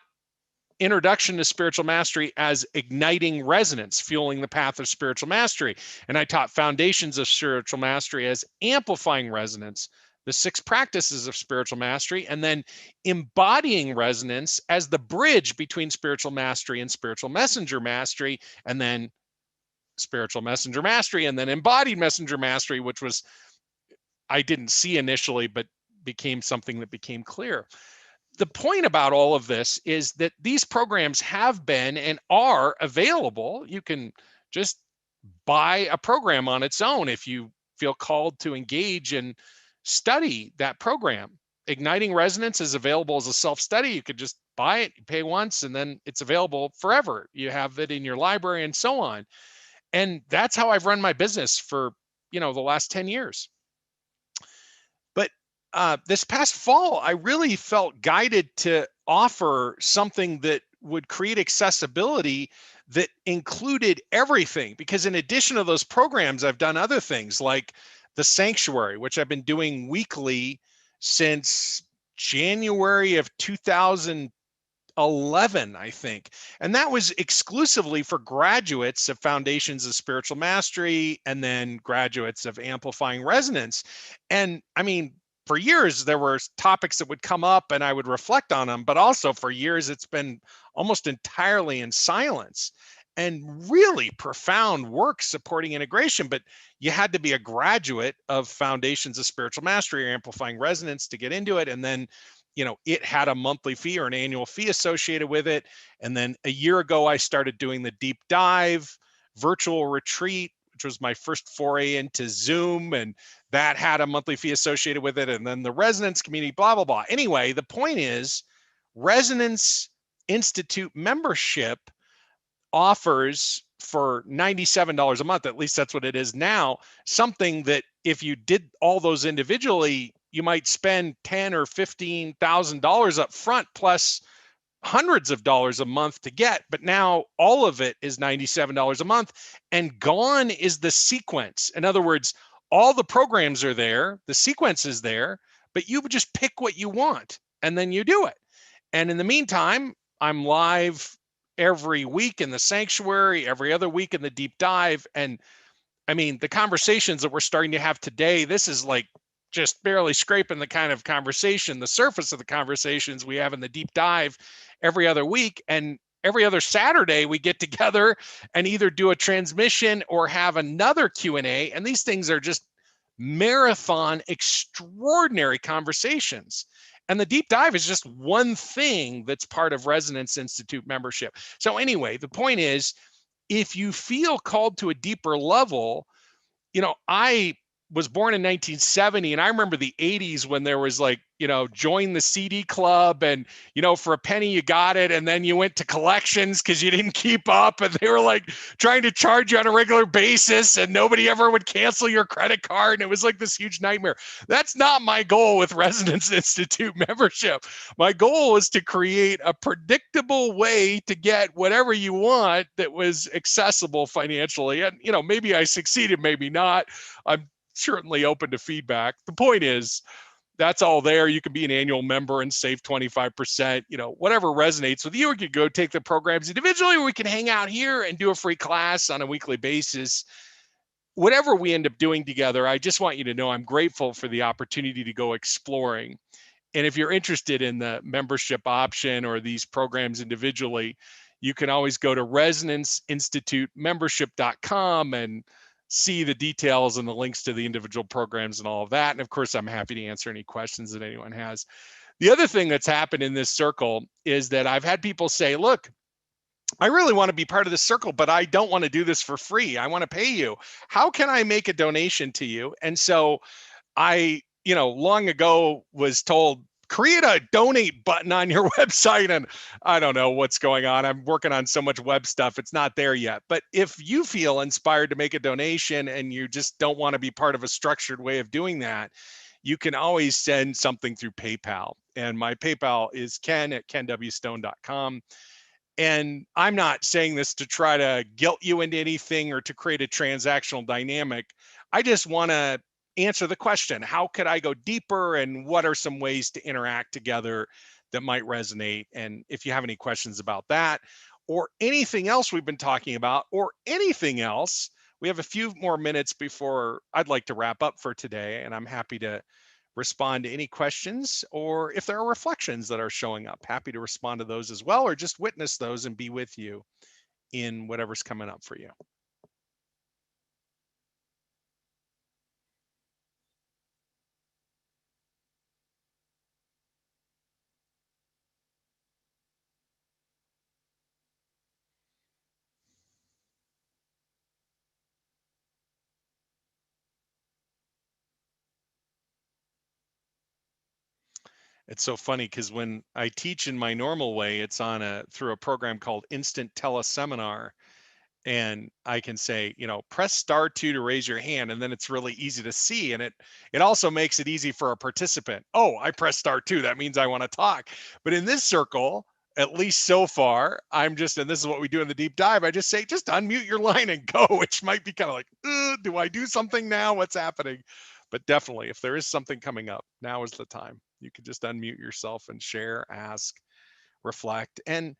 Introduction to Spiritual Mastery as igniting resonance, fueling the path of spiritual mastery. And I taught Foundations of Spiritual Mastery as amplifying resonance, the 6 practices of spiritual mastery, and then embodying resonance as the bridge between spiritual mastery and spiritual messenger mastery, and then spiritual messenger mastery, and then embodied messenger mastery, which was, I didn't see initially, but became something that became clear. The point about all of this is that these programs have been and are available. You can just buy a program on its own if you feel called to engage and study that program. Igniting Resonance is available as a self-study. You could just buy it, you pay once, and then it's available forever. You have it in your library and so on. And that's how I've run my business for, the last 10 years. But this past fall, I really felt guided to offer something that would create accessibility that included everything. Because in addition to those programs, I've done other things like the Sanctuary, which I've been doing weekly since January of 2011, I think. And that was exclusively for graduates of Foundations of Spiritual Mastery and then graduates of Amplifying Resonance. And I mean, for years, there were topics that would come up and I would reflect on them, but also for years, it's been almost entirely in silence and really profound work supporting integration. But you had to be a graduate of Foundations of Spiritual Mastery or Amplifying Resonance to get into it. And then, it had a monthly fee or an annual fee associated with it. And then a year ago, I started doing the deep dive virtual retreat, which was my first foray into Zoom, and that had a monthly fee associated with it. And then the Resonance community, blah, blah, blah. Anyway, the point is Resonance Institute membership offers for $97 a month, at least that's what it is now, something that if you did all those individually, you might spend $10,000 or $15,000 up front plus hundreds of dollars a month to get, but now all of it is $97 a month, and gone is the sequence. In other words, all the programs are there, the sequence is there, but you just pick what you want and then you do it. And in the meantime, I'm live every week in the Sanctuary, every other week in the deep dive. And I mean, the conversations that we're starting to have today, this is like just barely scraping the kind of conversation, the surface of the conversations we have in the deep dive every other week. And every other Saturday we get together and either do a transmission or have another Q&A. And these things are just marathon, extraordinary conversations. And the deep dive is just one thing that's part of Resonance Institute membership. So anyway, the point is, if you feel called to a deeper level, I was born in 1970, and I remember the 80s when there was like, join the CD club, and, for a penny you got it, and then you went to collections because you didn't keep up, and they were like trying to charge you on a regular basis, and nobody ever would cancel your credit card, and it was like this huge nightmare. That's not my goal with Resonance Institute membership. My goal was to create a predictable way to get whatever you want that was accessible financially, and maybe I succeeded, maybe not. I'm certainly open to feedback. The point is, that's all there. You can be an annual member and save 25%, whatever resonates with you. You can go take the programs individually, or we can hang out here and do a free class on a weekly basis. Whatever we end up doing together, I just want you to know I'm grateful for the opportunity to go exploring. And if you're interested in the membership option or these programs individually, you can always go to resonanceinstitutemembership.com and see the details and the links to the individual programs and all of that. And of course, I'm happy to answer any questions that anyone has. The other thing that's happened in this circle is that I've had people say, look, I really want to be part of this circle, but I don't want to do this for free. I want to pay you. How can I make a donation to you? And so I, long ago was told, create a donate button on your website. And I don't know what's going on. I'm working on so much web stuff. It's not there yet. But if you feel inspired to make a donation and you just don't want to be part of a structured way of doing that, you can always send something through PayPal. And my PayPal is ken@kenwstone.com. And I'm not saying this to try to guilt you into anything or to create a transactional dynamic. I just want to answer the question, how could I go deeper, and what are some ways to interact together that might resonate? And if you have any questions about that or anything else we've been talking about or anything else, we have a few more minutes before I'd like to wrap up for today, and I'm happy to respond to any questions, or if there are reflections that are showing up, happy to respond to those as well, or just witness those and be with you in whatever's coming up for you. It's so funny because when I teach in my normal way, it's on through a program called Instant Teleseminar. And I can say, press *2 to raise your hand, and then it's really easy to see. And it also makes it easy for a participant. Oh, I press *2. That means I want to talk. But in this circle, at least so far, I'm just, and this is what we do in the deep dive, I just say, just unmute your line and go, which might be kind of like, do I do something now? What's happening? But definitely, if there is something coming up, now is the time. You can just unmute yourself and share, ask, reflect. And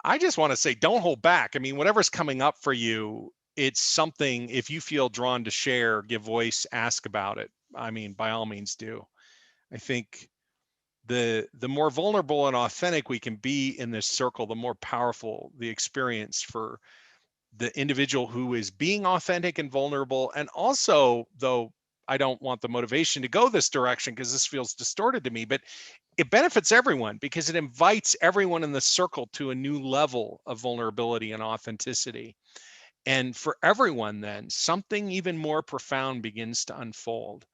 I just want to say, don't hold back. I mean, whatever's coming up for you, it's something, if you feel drawn to share, give voice, ask about it. I mean, by all means do. I think the more vulnerable and authentic we can be in this circle, the more powerful the experience for the individual who is being authentic and vulnerable. And also, though I don't want the motivation to go this direction because this feels distorted to me, but it benefits everyone because it invites everyone in the circle to a new level of vulnerability and authenticity. And for everyone, then something even more profound begins to unfold.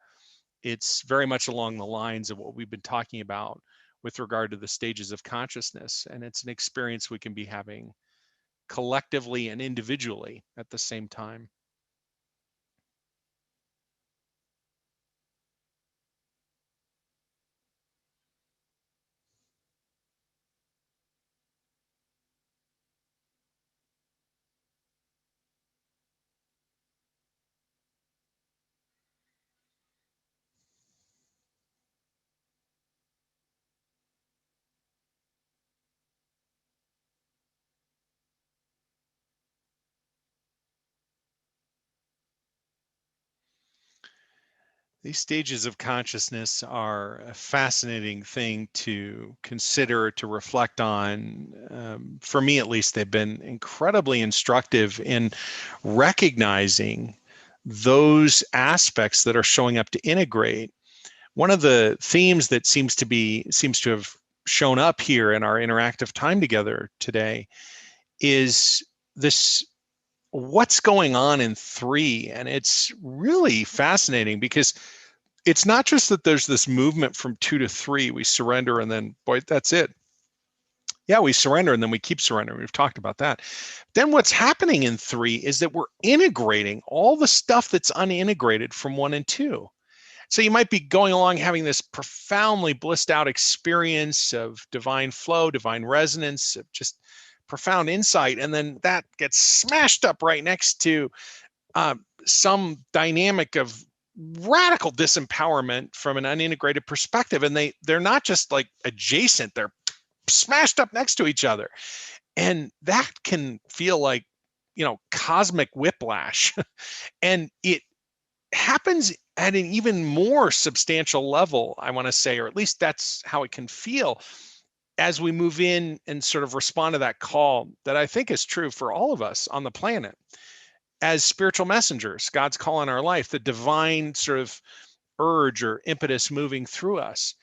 It's very much along the lines of what we've been talking about with regard to the stages of consciousness. And it's an experience we can be having collectively and individually at the same time. These stages of consciousness are a fascinating thing to consider, to reflect on. For me, at least, they've been incredibly instructive in recognizing those aspects that are showing up to integrate. One of the themes that seems to have shown up here in our interactive time together today is this, what's going on in 3. And it's really fascinating because it's not just that there's this movement from 2 to 3, we surrender and then, boy, that's it. Yeah, we surrender and then we keep surrendering. We've talked about that. Then what's happening in 3 is that we're integrating all the stuff that's unintegrated from 1 and 2. So you might be going along having this profoundly blissed out experience of divine flow, divine resonance, of just profound insight. And then that gets smashed up right next to some dynamic of radical disempowerment from an unintegrated perspective. And they're not just like adjacent, they're smashed up next to each other. And that can feel like, cosmic whiplash. And it happens at an even more substantial level, I want to say, or at least that's how it can feel as we move in and sort of respond to that call that I think is true for all of us on the planet. As spiritual messengers, God's call in our life, the divine sort of urge or impetus moving through us.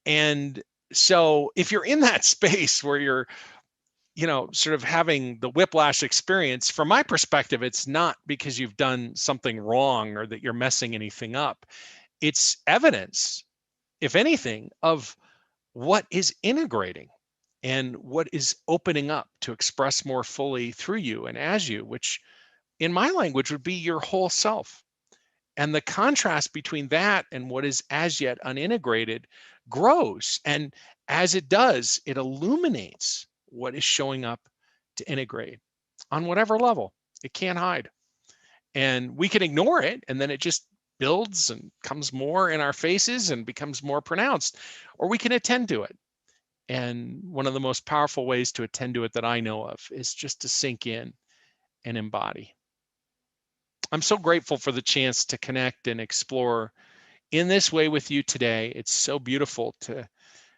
And so if you're in that space where you're, sort of having the whiplash experience, from my perspective, it's not because you've done something wrong or that you're messing anything up. It's evidence, if anything, of what is integrating and what is opening up to express more fully through you and as you, which in my language would be your whole self. And the contrast between that and what is as yet unintegrated grows. And as it does, it illuminates what is showing up to integrate on whatever level. It can't hide. And we can ignore it, and then it just builds and comes more in our faces and becomes more pronounced, or we can attend to it. And one of the most powerful ways to attend to it that I know of is just to sink in and embody. I'm so grateful for the chance to connect and explore in this way with you today. It's so beautiful to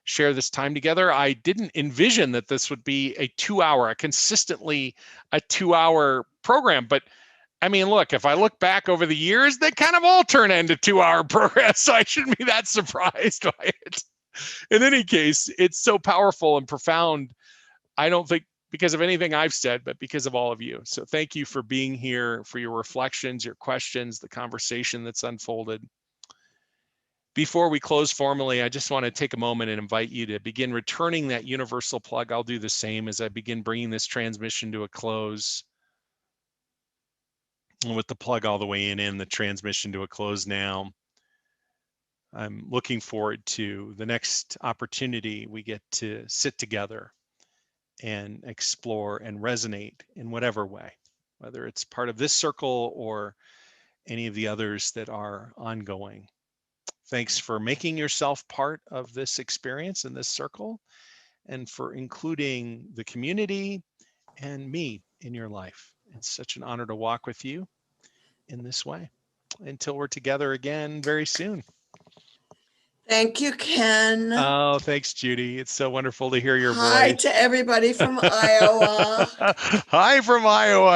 share this time together. I didn't envision that this would be a 2-hour, consistently a 2-hour program. But I mean, look, if I look back over the years, they kind of all turn into 2-hour programs. So I shouldn't be that surprised by it. In any case, it's so powerful and profound. I don't think because of anything I've said, but because of all of you. So thank you for being here, for your reflections, your questions, the conversation that's unfolded. Before we close formally, I just want to take a moment and invite you to begin returning that universal plug. I'll do the same as I begin bringing this transmission to a close. And with the plug all the way in the transmission to a close now, I'm looking forward to the next opportunity we get to sit together and explore and resonate in whatever way, whether it's part of this circle or any of the others that are ongoing. Thanks for making yourself part of this experience in this circle and for including the community and me in your life. It's such an honor to walk with you in this way. Until we're together again very soon. Thank you, Ken. Oh, thanks, Judy. It's so wonderful to hear your voice. Hi to everybody from Iowa. Hi from Iowa.